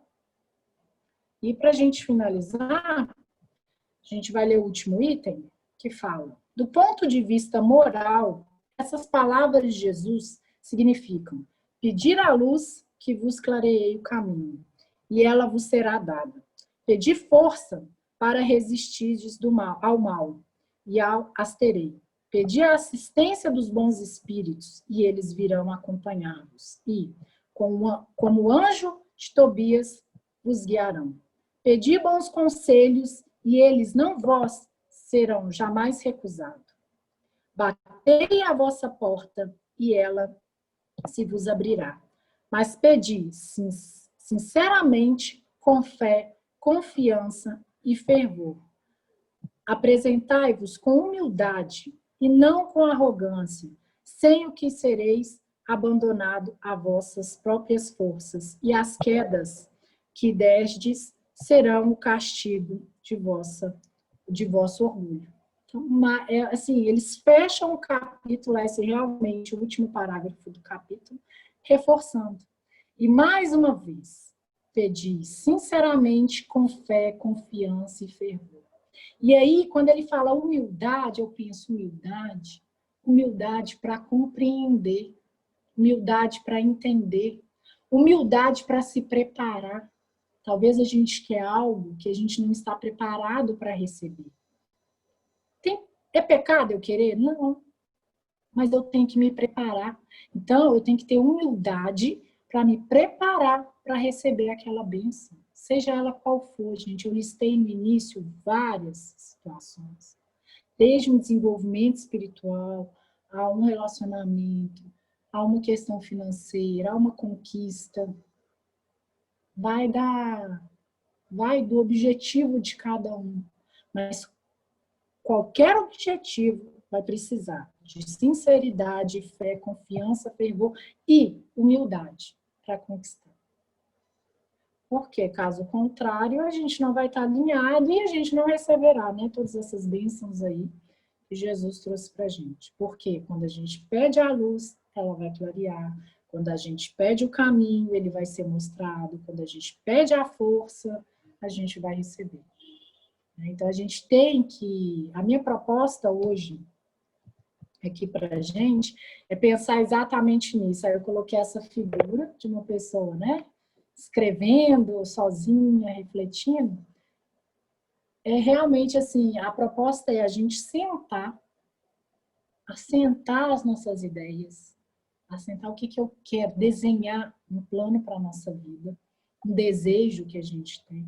E para a gente finalizar, a gente vai ler o último item, que fala: do ponto de vista moral, essas palavras de Jesus significam pedir à luz que vos clareie o caminho, e ela vos será dada. Pedir força para resistirdes ao mal, e as terei. Pedi a assistência dos bons espíritos, e eles virão acompanhar-vos. E, como o anjo de Tobias, vos guiarão. Pedi bons conselhos, e eles não vós serão jamais recusados. Batei à vossa porta, e ela se vos abrirá. Mas pedi sinceramente, com fé, confiança e fervor. Apresentai-vos com humildade e não com arrogância, sem o que sereis abandonado a vossas próprias forças, e as quedas que desdes serão o castigo de vosso orgulho. Então, assim, eles fecham o capítulo, esse é realmente o último parágrafo do capítulo, reforçando. E mais uma vez, pedi sinceramente, com fé, confiança e fervor. E aí, quando ele fala humildade, eu penso humildade para compreender, humildade para entender, humildade para se preparar. Talvez a gente quer algo que a gente não está preparado para receber. É pecado eu querer? Não. Mas eu tenho que me preparar. Então, eu tenho que ter humildade para me preparar para receber aquela bênção. Seja ela qual for, gente. Eu listei no início várias situações. Desde um desenvolvimento espiritual, a um relacionamento, a uma questão financeira, a uma conquista. Vai do objetivo de cada um. Mas qualquer objetivo vai precisar de sinceridade, fé, confiança, fervor e humildade para conquistar. Porque, caso contrário, a gente não vai estar alinhado e a gente não receberá, né, todas essas bênçãos aí que Jesus trouxe para a gente. Porque quando a gente pede a luz, ela vai clarear. Quando a gente pede o caminho, ele vai ser mostrado. Quando a gente pede a força, a gente vai receber. Então, a gente tem que... A minha proposta hoje, aqui para a gente, é pensar exatamente nisso. Aí eu coloquei essa figura de uma pessoa, né? Escrevendo, sozinha, refletindo. É realmente assim, a proposta é a gente assentar as nossas ideias, assentar o que eu quero, desenhar um plano para a nossa vida, um desejo que a gente tem.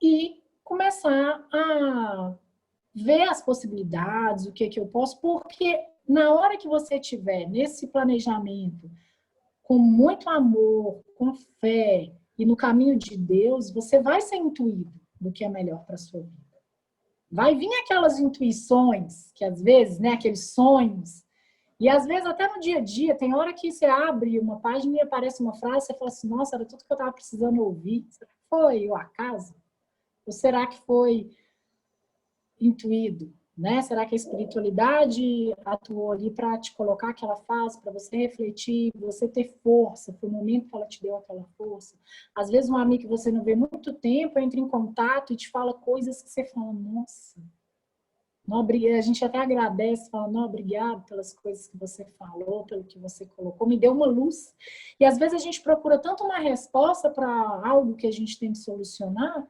E começar a ver as possibilidades, o que eu posso, porque na hora que você estiver nesse planejamento, com muito amor, com fé e no caminho de Deus, você vai ser intuído do que é melhor para a sua vida. Vai vir aquelas intuições, que às vezes, né, aqueles sonhos, e às vezes até no dia a dia, tem hora que você abre uma página e aparece uma frase, você fala assim, nossa, era tudo que eu estava precisando ouvir. Será que foi o acaso? Ou será que foi intuído? Né? Será que a espiritualidade atuou ali para te colocar aquela fase, para você refletir, você ter força? Foi o momento que ela te deu aquela força. Às vezes um amigo que você não vê há muito tempo entra em contato e te fala coisas que você fala, nossa, não, a gente até agradece, fala, não, obrigado pelas coisas que você falou, pelo que você colocou, me deu uma luz. E às vezes a gente procura tanto uma resposta para algo que a gente tem que solucionar,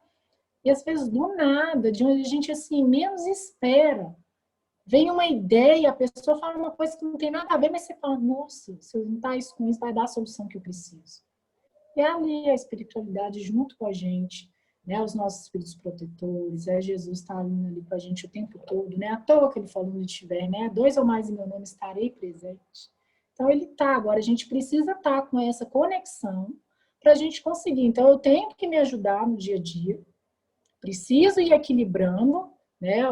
e às vezes do nada, de onde a gente assim menos espera, vem uma ideia, a pessoa fala uma coisa que não tem nada a ver, mas você fala, nossa, se eu juntar isso com isso, vai dar a solução que eu preciso. E é ali a espiritualidade junto com a gente, né? Os nossos espíritos protetores, Jesus está ali com a gente o tempo todo, né? À toa que ele falou onde estiver, né? 2 ou mais em meu nome estarei presente. Então ele está, agora a gente precisa estar com essa conexão para a gente conseguir. Então eu tenho que me ajudar no dia a dia, preciso ir equilibrando, né,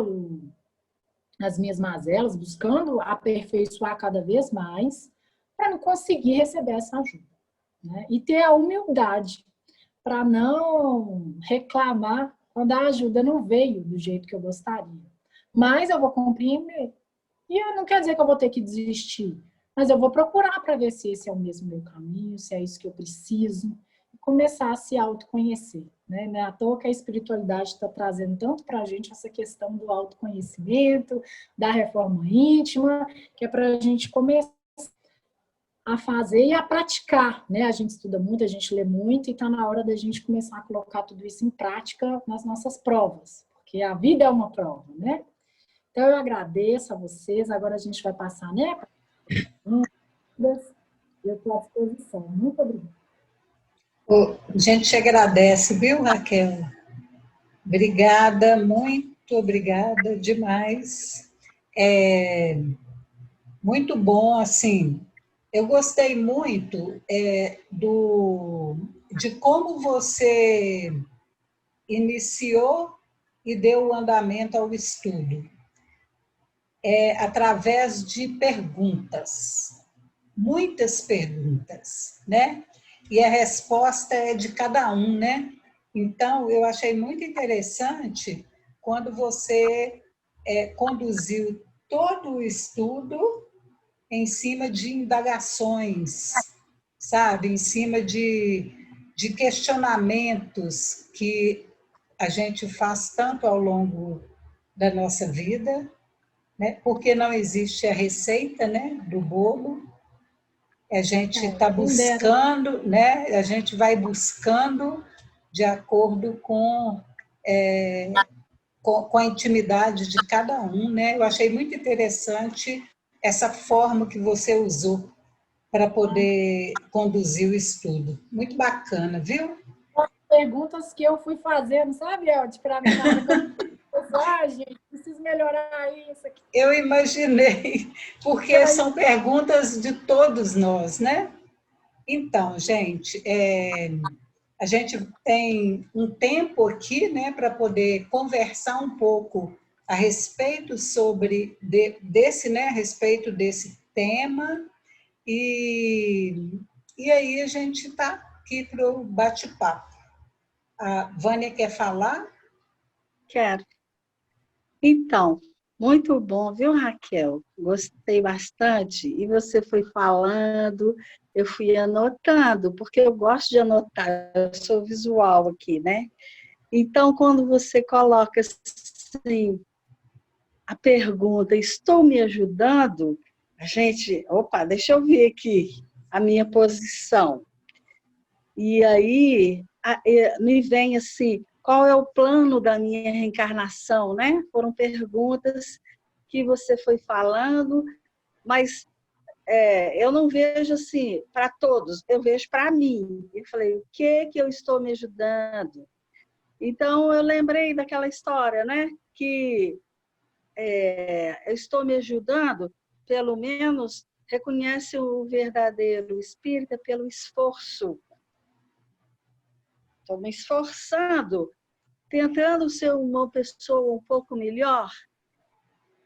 as minhas mazelas, buscando aperfeiçoar cada vez mais, para não conseguir receber essa ajuda. Né? E ter a humildade para não reclamar quando a ajuda não veio do jeito que eu gostaria. Mas eu vou compreender. E não quer dizer que eu vou ter que desistir, mas eu vou procurar para ver se esse é o mesmo meu caminho, se é isso que eu preciso, e começar a se autoconhecer. Né? Não é à toa que a espiritualidade está trazendo tanto para a gente essa questão do autoconhecimento, da reforma íntima, que é para a gente começar a fazer e a praticar. Né? A gente estuda muito, a gente lê muito, e está na hora da gente começar a colocar tudo isso em prática nas nossas provas, porque a vida é uma prova, né? Então, eu agradeço a vocês. Agora a gente vai passar, né? Eu estou à disposição. Muito obrigada. A gente te agradece, viu, Raquel? Obrigada, muito obrigada demais. Muito bom, assim, eu gostei muito de como você iniciou e deu o andamento ao estudo, através de perguntas, muitas perguntas, né? E a resposta é de cada um, né? Então, eu achei muito interessante quando você conduziu todo o estudo em cima de indagações, sabe? Em cima de questionamentos que a gente faz tanto ao longo da nossa vida, né? Porque não existe a receita, né, do bolo. A gente está buscando, né? A gente vai buscando de acordo com a intimidade de cada um, né? Eu achei muito interessante essa forma que você usou para poder conduzir o estudo. Muito bacana, viu? Perguntas que eu fui fazendo, sabe, Elde, para mim na hora que eu gente, preciso melhorar isso aqui. Eu imaginei, porque são perguntas de todos nós, né? Então, gente, a gente tem um tempo aqui, né, para poder conversar um pouco a respeito a respeito desse tema, e aí a gente está aqui para o bate-papo. A Vânia quer falar? Quero. Então, muito bom, viu, Raquel? Gostei bastante. E você foi falando, eu fui anotando, porque eu gosto de anotar, eu sou visual aqui, né? Então, quando você coloca assim, a pergunta, estou me ajudando? A gente, opa, deixa eu ver aqui a minha posição. E aí me vem assim, qual é o plano da minha reencarnação, né? Foram perguntas que você foi falando, mas eu não vejo assim para todos, eu vejo para mim. Eu falei, o que eu estou me ajudando? Então eu lembrei daquela história, né? Que eu estou me ajudando, pelo menos reconhece o verdadeiro espírita pelo esforço. Estou me esforçando, tentando ser uma pessoa um pouco melhor.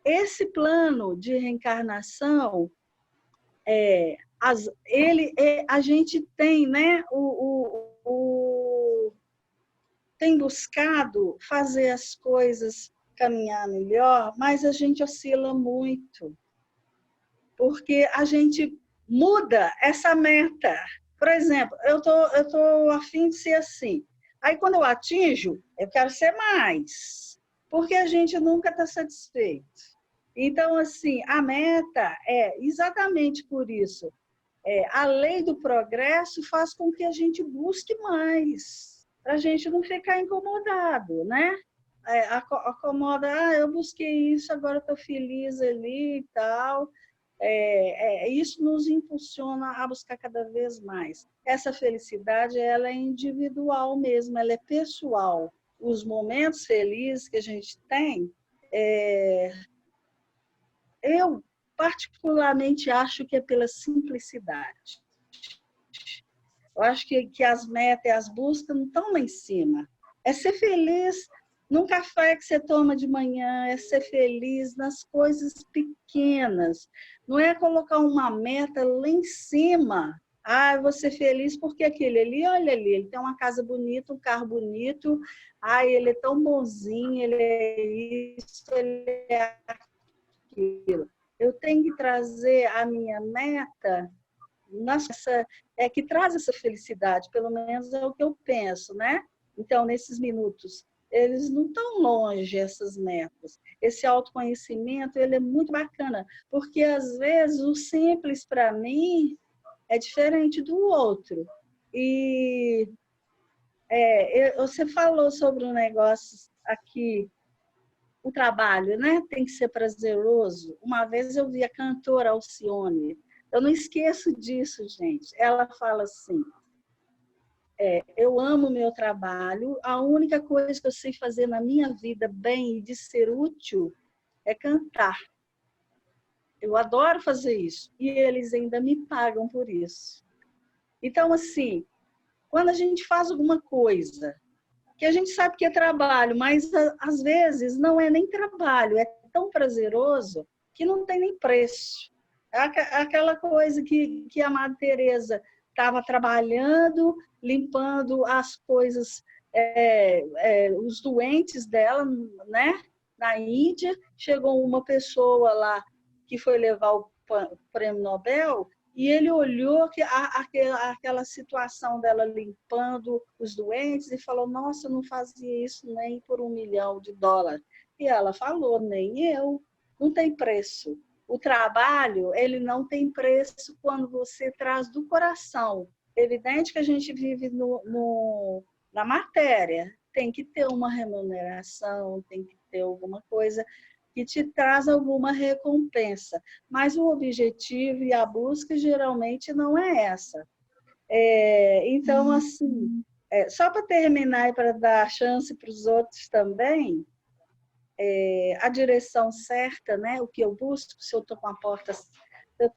Esse plano de reencarnação, a gente tem, né, tem buscado fazer as coisas caminhar melhor, mas a gente oscila muito, porque a gente muda essa meta. Por exemplo, eu tô a fim de ser assim. Aí, quando eu atinjo, eu quero ser mais, porque a gente nunca está satisfeito. Então, assim, a meta é exatamente por isso. A lei do progresso faz com que a gente busque mais, para a gente não ficar incomodado, né? Acomoda, eu busquei isso, agora estou feliz ali e tal. Isso nos impulsiona a buscar cada vez mais. Essa felicidade, ela é individual mesmo, ela é pessoal. Os momentos felizes que a gente tem, eu particularmente acho que é pela simplicidade. Eu acho que as metas e as buscas não estão lá em cima. É ser feliz num café que você toma de manhã, é ser feliz nas coisas pequenas. Não é colocar uma meta lá em cima. Eu vou ser feliz porque aquele ali, olha ali, ele tem uma casa bonita, um carro bonito, ele é tão bonzinho, ele é isso, ele é aquilo. Eu tenho que trazer a minha meta que traz essa felicidade, pelo menos é o que eu penso, né? Então, nesses minutos, eles não estão longe, essas metas. Esse autoconhecimento, ele é muito bacana, porque, às vezes, o simples, para mim, é diferente do outro. E você falou sobre um negócio aqui, o trabalho, né, tem que ser prazeroso. Uma vez eu vi a cantora Alcione, eu não esqueço disso, gente. Ela fala assim, eu amo o meu trabalho, a única coisa que eu sei fazer na minha vida bem e de ser útil é cantar. Eu adoro fazer isso. E eles ainda me pagam por isso. Então, assim, quando a gente faz alguma coisa, que a gente sabe que é trabalho, mas às vezes não é nem trabalho, é tão prazeroso que não tem nem preço. É aquela coisa que a Madre Teresa estava trabalhando, limpando as coisas, os doentes dela, né? Na Índia, chegou uma pessoa lá que foi levar o prêmio Nobel e ele olhou aquela situação dela limpando os doentes e falou, nossa, eu não fazia isso nem por $1 milhão. E ela falou, nem eu, não tem preço. O trabalho, ele não tem preço quando você traz do coração. É evidente que a gente vive na matéria, tem que ter uma remuneração, tem que ter alguma coisa que te traz alguma recompensa. Mas o objetivo e a busca geralmente não é essa. Então, assim, só para terminar e para dar chance para os outros também, a direção certa, né? O que eu busco, se eu estou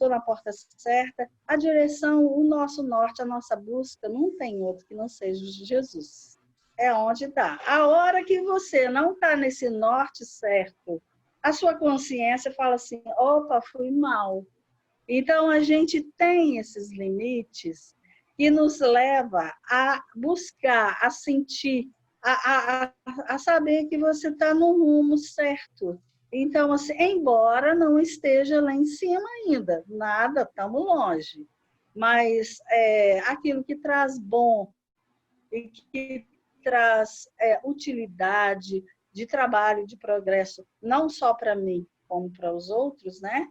na porta certa, a direção, o nosso norte, a nossa busca, não tem outro que não seja Jesus. É onde dá. A hora que você não está nesse norte certo, a sua consciência fala assim, opa, fui mal. Então, a gente tem esses limites que nos leva a buscar, a sentir, a saber que você está no rumo certo. Então, assim, embora não esteja lá em cima ainda, nada, estamos longe. Mas aquilo que traz bom e que traz utilidade de trabalho, de progresso, não só para mim, como para os outros, né?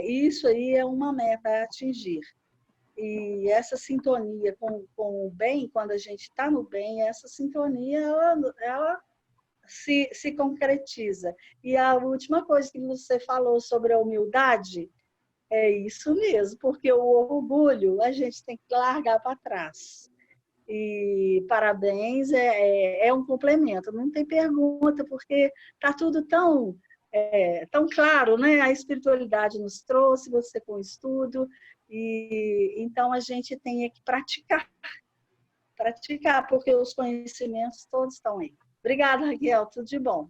Isso aí é uma meta a atingir. E essa sintonia com o bem, quando a gente está no bem, essa sintonia, ela se concretiza. E a última coisa que você falou sobre a humildade, é isso mesmo, porque o orgulho a gente tem que largar para trás. E parabéns, é um complemento, não tem pergunta, porque está tudo tão claro, né? A espiritualidade nos trouxe, você com o estudo, e então a gente tem que praticar, porque os conhecimentos todos estão aí. Obrigada, Raquel, tudo de bom.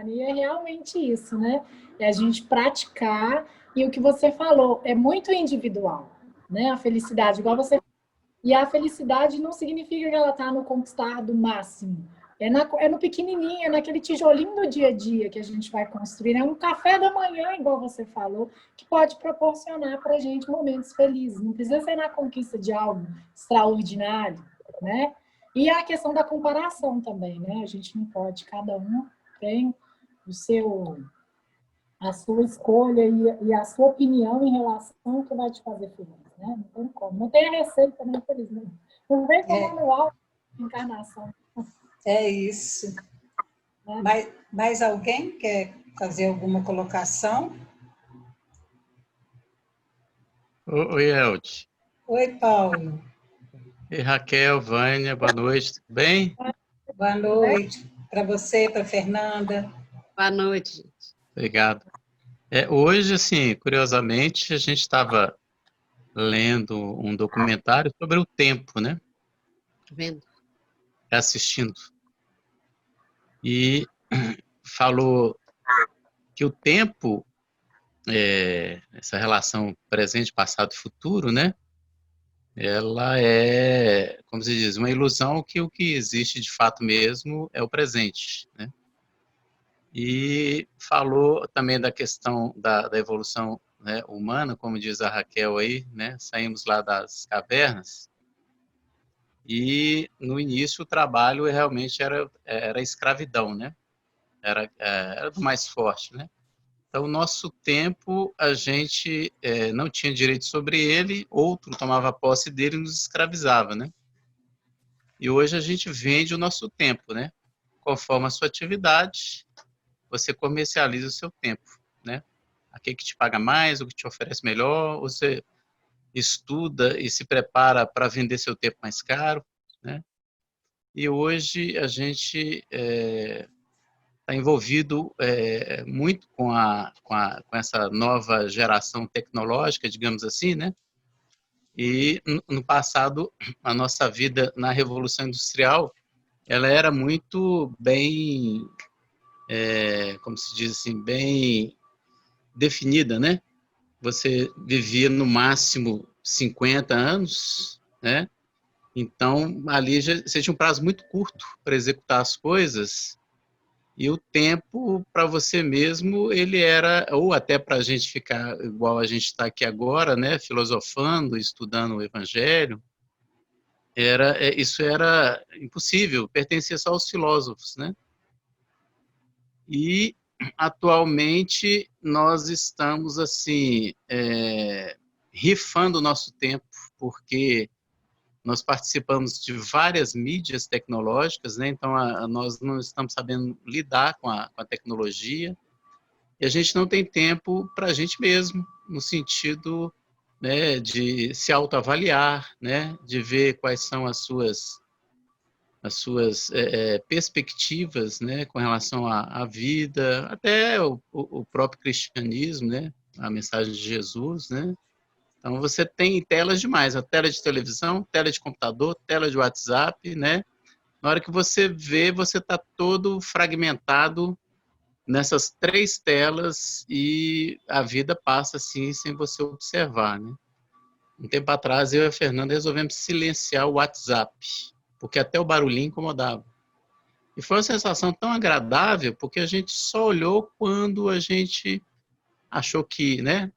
E é realmente isso, né? É a gente praticar, e o que você falou é muito individual, né? A felicidade, igual você. E a felicidade não significa que ela está no conquistar do máximo. É no pequenininho, é naquele tijolinho do dia a dia que a gente vai construir. É um café da manhã, igual você falou, que pode proporcionar para a gente momentos felizes. Não precisa ser na conquista de algo extraordinário, né? E a questão da comparação também, né? A gente não pode, cada um tem a sua escolha e a sua opinião em relação ao que vai te fazer feliz, né? Não tem como. Não tem a receita, né? Infelizmente. Não vem com manual de encarnação. É isso. Mais alguém quer fazer alguma colocação? Oi, Elde. Oi, Paulo. E Raquel, Vânia, boa noite, tudo bem? Boa noite para você, para Fernanda. Boa noite, gente. Obrigado. Hoje, assim, curiosamente, a gente estava lendo um documentário sobre o tempo, né? Vendo? Assistindo. E falou que o tempo, essa relação presente, passado e futuro, né? Ela é, como se diz, uma ilusão que o que existe de fato mesmo é o presente, né? E falou também da questão da evolução, né, humana, como diz a Raquel aí, né? Saímos lá das cavernas e no início o trabalho realmente era escravidão, né? Era do mais forte, né? Então, o nosso tempo, a gente não tinha direito sobre ele, outro tomava posse dele e nos escravizava, né? E hoje a gente vende o nosso tempo, né? conforme a sua atividade, você comercializa o seu tempo, né? Aquele que te paga mais, o que te oferece melhor, você estuda e se prepara para vender seu tempo mais caro, né? E hoje a gente está envolvido muito com essa nova geração tecnológica, digamos assim, né? E no passado, a nossa vida na Revolução Industrial, ela era muito bem, como se diz assim, bem definida, né? Você vivia no máximo 50 anos, né? Então, ali você tinha um prazo muito curto para executar as coisas, e o tempo para você mesmo, ele era, ou até para a gente ficar igual a gente está aqui agora, né, filosofando, estudando o Evangelho, isso era impossível, pertencia só aos filósofos, né? E atualmente nós estamos assim rifando o nosso tempo, porque nós participamos de várias mídias tecnológicas, né? Então nós não estamos sabendo lidar com a tecnologia, e a gente não tem tempo para a gente mesmo, no sentido, né, de se autoavaliar, né, de ver quais são as suas perspectivas, né, com relação à vida, até o próprio cristianismo, né, a mensagem de Jesus, né. Então você tem telas demais, a tela de televisão, tela de computador, tela de WhatsApp, né. Na hora que você vê, você está todo fragmentado nessas 3 telas, e a vida passa assim sem você observar, né. Um tempo atrás, eu e a Fernanda resolvemos silenciar o WhatsApp, porque até o barulhinho incomodava. E foi uma sensação tão agradável, porque a gente só olhou quando a gente achou que, né,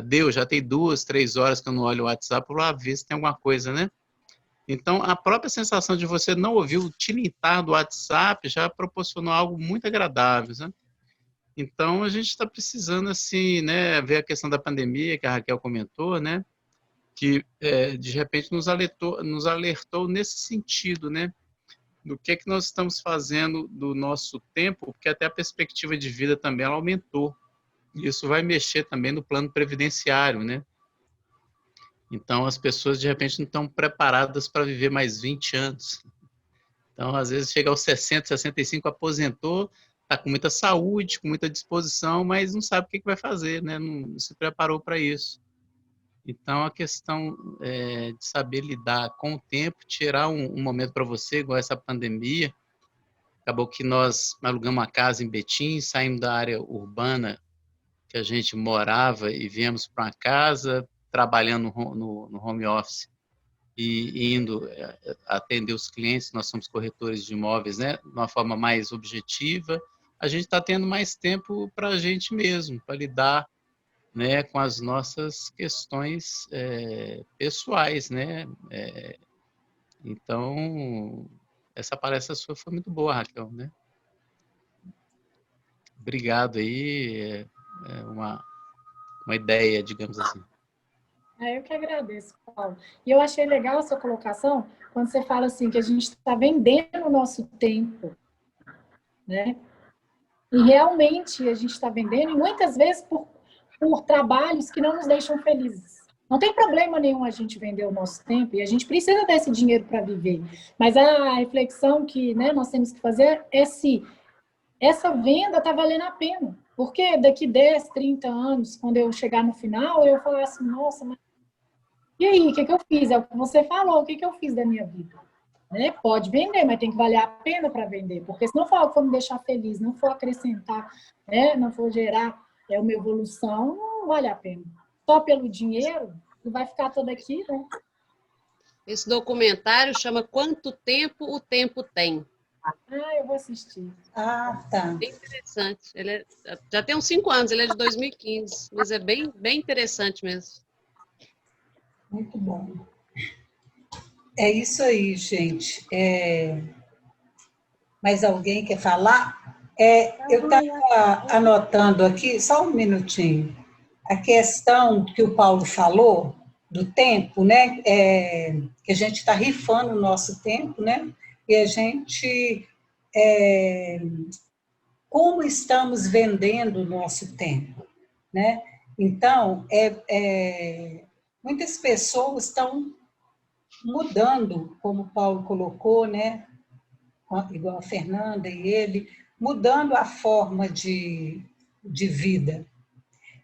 Deus, já tem 2, 3 horas que eu não olho o WhatsApp, para ver se tem alguma coisa, né? Então, a própria sensação de você não ouvir o tilintar do WhatsApp já proporcionou algo muito agradável, né? Então, a gente está precisando, assim, né, ver a questão da pandemia, que a Raquel comentou, né, que, de repente, nos alertou nesse sentido, né, do que nós estamos fazendo do nosso tempo, porque até a perspectiva de vida também ela aumentou. E isso vai mexer também no plano previdenciário, né? Então, as pessoas, de repente, não estão preparadas para viver mais 20 anos. Então, às vezes, chega aos 60, 65, aposentou, está com muita saúde, com muita disposição, mas não sabe o que vai fazer, né? Não se preparou para isso. Então, a questão de saber lidar com o tempo, tirar um momento para você, igual essa pandemia. Acabou que nós alugamos uma casa em Betim, saímos da área urbana que a gente morava e viemos para uma casa, trabalhando no home office e indo atender os clientes. Nós somos corretores de imóveis, né, de uma forma mais objetiva. A gente está tendo mais tempo para a gente mesmo, para lidar, né, com as nossas questões pessoais, né? Então, essa palestra sua foi muito boa, Raquel, né? Obrigado aí, uma ideia, digamos assim. Eu que agradeço, Paulo. E eu achei legal a sua colocação quando você fala assim que a gente está vendendo o nosso tempo, né? E realmente a gente está vendendo, e muitas vezes por trabalhos que não nos deixam felizes. Não tem problema nenhum a gente vender o nosso tempo, e a gente precisa desse dinheiro para viver. Mas a reflexão que, né, nós temos que fazer é se essa venda está valendo a pena. Porque daqui 10, 30 anos, quando eu chegar no final, eu falar assim, nossa, mas e aí, o que eu fiz? É o que você falou, o que eu fiz da minha vida? Né? Pode vender, mas tem que valer a pena para vender, porque se não for algo que for me deixar feliz, não for acrescentar, né? Não for gerar uma evolução, não vale a pena. Só pelo dinheiro, vai ficar todo aqui, né? Esse documentário chama Quanto Tempo o Tempo Tem. Eu vou assistir. Ah, tá. Bem interessante. Ele já tem uns 5 anos, ele é de 2015, mas é bem, bem interessante mesmo. Muito bom. É isso aí, gente. Mais alguém quer falar? Eu estava anotando aqui, só um minutinho, a questão que o Paulo falou do tempo, né? Que a gente está rifando o nosso tempo, né? E a gente como estamos vendendo o nosso tempo, né? Então, muitas pessoas estão mudando, como o Paulo colocou, né? Igual a Fernanda e ele, mudando a forma de vida.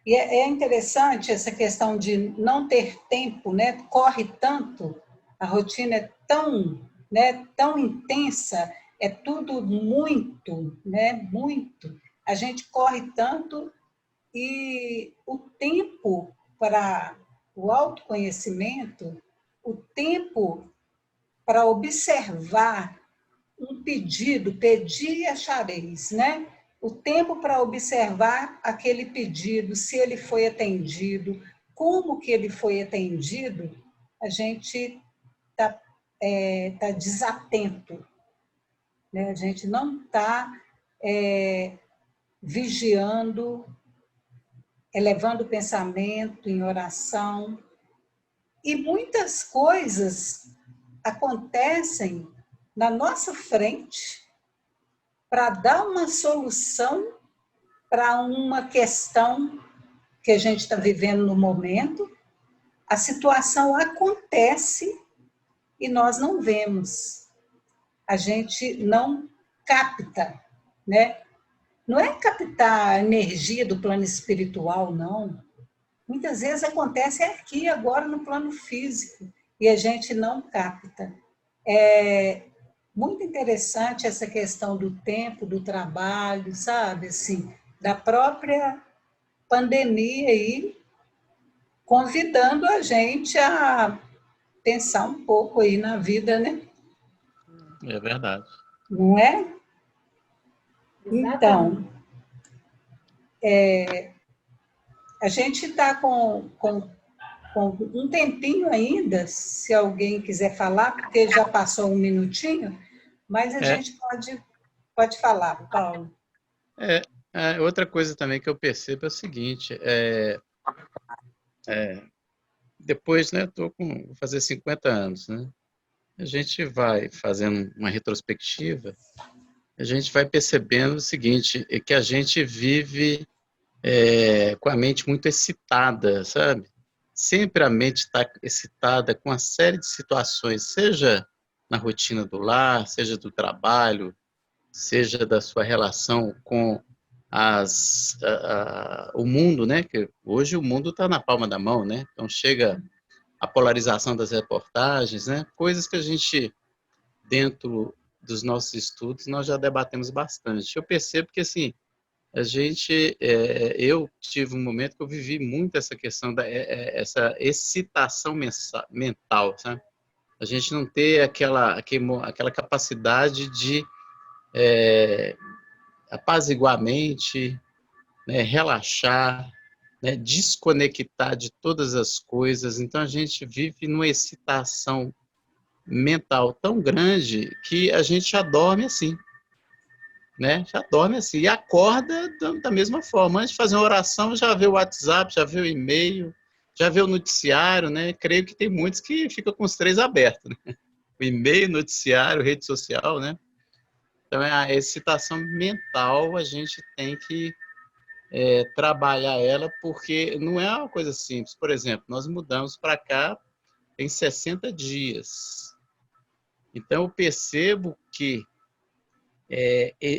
E é interessante essa questão de não ter tempo, né? Corre tanto, a rotina é tão, né, tão intensa, é tudo muito, né? Muito. A gente corre tanto e o tempo para o autoconhecimento, o tempo para observar um pedido, pedir e achareis, né? O tempo para observar aquele pedido, se ele foi atendido, como que ele foi atendido, a gente está tá desatento, né? A gente não está vigiando, elevando o pensamento em oração, e muitas coisas acontecem na nossa frente para dar uma solução para uma questão que a gente está vivendo no momento. A situação acontece e nós não vemos. A gente não capta, né? Não é captar a energia do plano espiritual, não. Muitas vezes acontece aqui, agora, no plano físico, e a gente não capta. É muito interessante essa questão do tempo, do trabalho, sabe? Assim, da própria pandemia aí, convidando a gente a pensar um pouco aí na vida, né? É verdade. Não é? Então, a gente está com um tempinho ainda, se alguém quiser falar, porque já passou um minutinho, mas a gente pode falar, Paulo. Outra coisa também que eu percebo é o seguinte, depois, né, vou fazer 50 anos, né? A gente vai fazendo uma retrospectiva, a gente vai percebendo o seguinte, é que a gente vive com a mente muito excitada, sabe? Sempre a mente está excitada com uma série de situações, seja na rotina do lar, seja do trabalho, seja da sua relação com o mundo, né? Que hoje o mundo está na palma da mão, né? Então chega a polarização das reportagens, né? Coisas que a gente, dentro dos nossos estudos, nós já debatemos bastante. Eu percebo que, assim, eu tive um momento que eu vivi muito essa questão essa excitação mental, sabe? A gente não ter aquela capacidade de apaziguar a mente, né, relaxar, né, desconectar de todas as coisas. Então a gente vive numa excitação mental tão grande que a gente já dorme assim, né? Já dorme assim e acorda da mesma forma. Antes de fazer uma oração, já vê o WhatsApp, já vê o e-mail, já vê o noticiário, né? Creio que tem muitos que ficam com os três abertos, né? O e-mail, noticiário, rede social, né? Então, a excitação mental, a gente tem que trabalhar ela, porque não é uma coisa simples. Por exemplo, nós mudamos para cá em 60 dias. Então, eu percebo que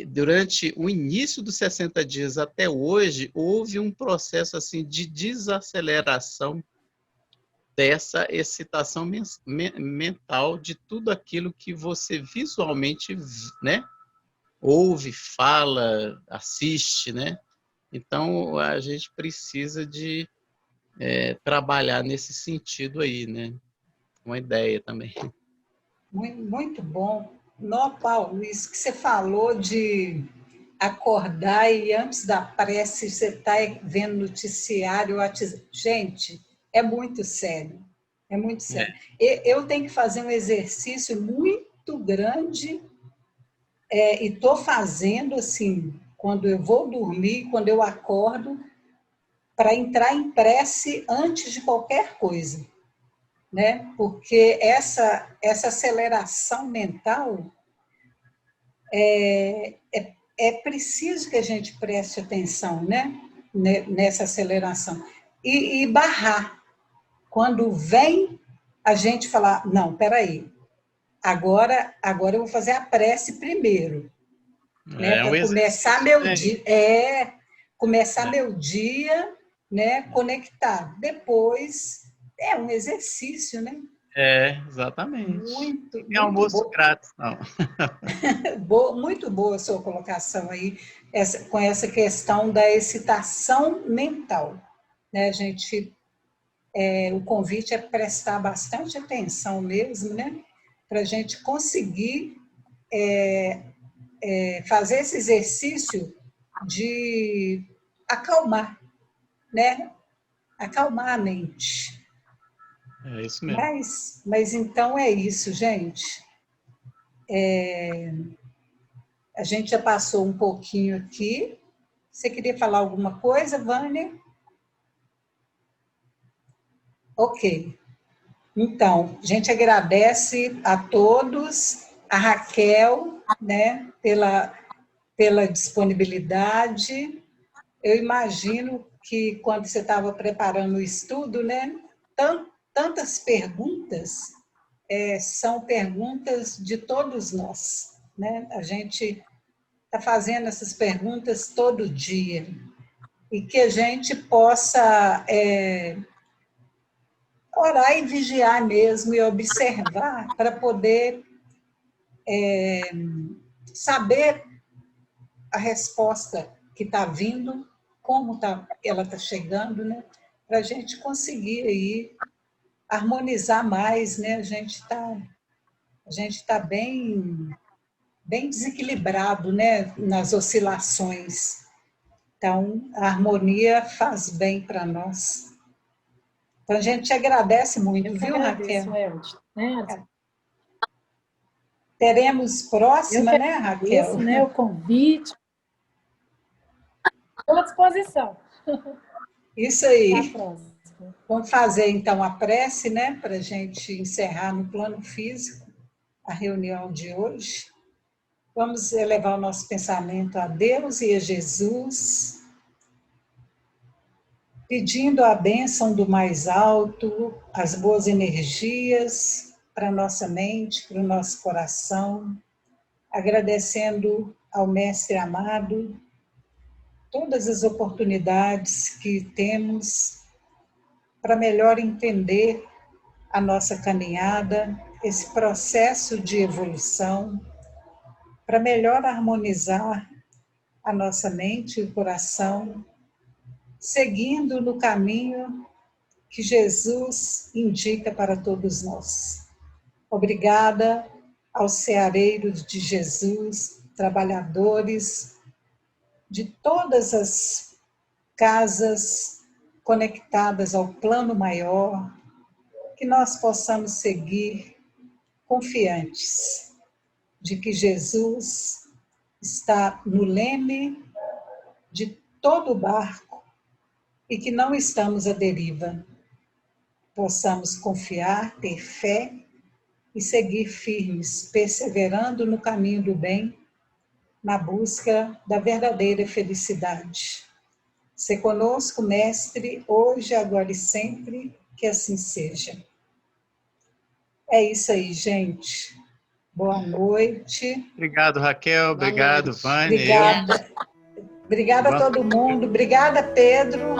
durante o início dos 60 dias até hoje, houve um processo assim de desaceleração dessa excitação mental de tudo aquilo que você visualmente, né, ouve, fala, assiste, né? Então, a gente precisa de trabalhar nesse sentido aí, né? Uma ideia também. Muito bom. Nó, Paulo, isso que você falou de acordar e antes da prece você está vendo noticiário, gente, é muito sério. É muito sério. Eu tenho que fazer um exercício muito grande e estou fazendo assim, quando eu vou dormir, quando eu acordo, para entrar em prece antes de qualquer coisa, né? Porque essa aceleração mental é preciso que a gente preste atenção, né? Nessa aceleração. E barrar. Quando vem, a gente falar, não, peraí, agora eu vou fazer a prece primeiro. Né? Para começar meu dia. Começar meu dia, né? Conectado. Depois, é um exercício, né? Exatamente. Muito, é almoço grátis, não. Muito boa a sua colocação aí, com essa questão da excitação mental. Né? O convite é prestar bastante atenção mesmo, né? Para a gente conseguir fazer esse exercício de acalmar, né? Acalmar a mente. É isso mesmo. Mas então é isso, gente. A gente já passou um pouquinho aqui. Você queria falar alguma coisa, Vânia? Ok. Então, a gente agradece a todos, a Raquel, né, pela disponibilidade. Eu imagino que quando você estava preparando o estudo, né, tantas perguntas são perguntas de todos nós, né? A gente está fazendo essas perguntas todo dia e que a gente possa orar e vigiar mesmo e observar para poder saber a resposta que está vindo, como ela está chegando, né? Para a gente conseguir aí harmonizar mais, né? A gente tá bem desequilibrado, né? Nas oscilações. Então, a harmonia faz bem para nós. Então, a gente agradece muito, viu, agradeço, Raquel? Elde, né? Teremos próxima, né, Raquel? Isso, né, o convite. Estou à disposição. Isso aí. Até a próxima. Vamos fazer, então, a prece, né, para a gente encerrar no plano físico a reunião de hoje. Vamos elevar o nosso pensamento a Deus e a Jesus, pedindo a bênção do mais alto, as boas energias para a nossa mente, para o nosso coração, agradecendo ao Mestre amado todas as oportunidades que temos para melhor entender a nossa caminhada, esse processo de evolução, para melhor harmonizar a nossa mente e o coração, seguindo no caminho que Jesus indica para todos nós. Obrigada aos ceareiros de Jesus, trabalhadores de todas as casas conectadas ao plano maior, que nós possamos seguir confiantes de que Jesus está no leme de todo o barco e que não estamos à deriva. Possamos confiar, ter fé e seguir firmes, perseverando no caminho do bem, na busca da verdadeira felicidade. Se conosco, Mestre, hoje, agora e sempre, que assim seja. É isso aí, gente. Boa noite. Obrigado, Raquel. Obrigado, Vânia. Obrigada. Obrigada a todo mundo. Obrigada, Pedro.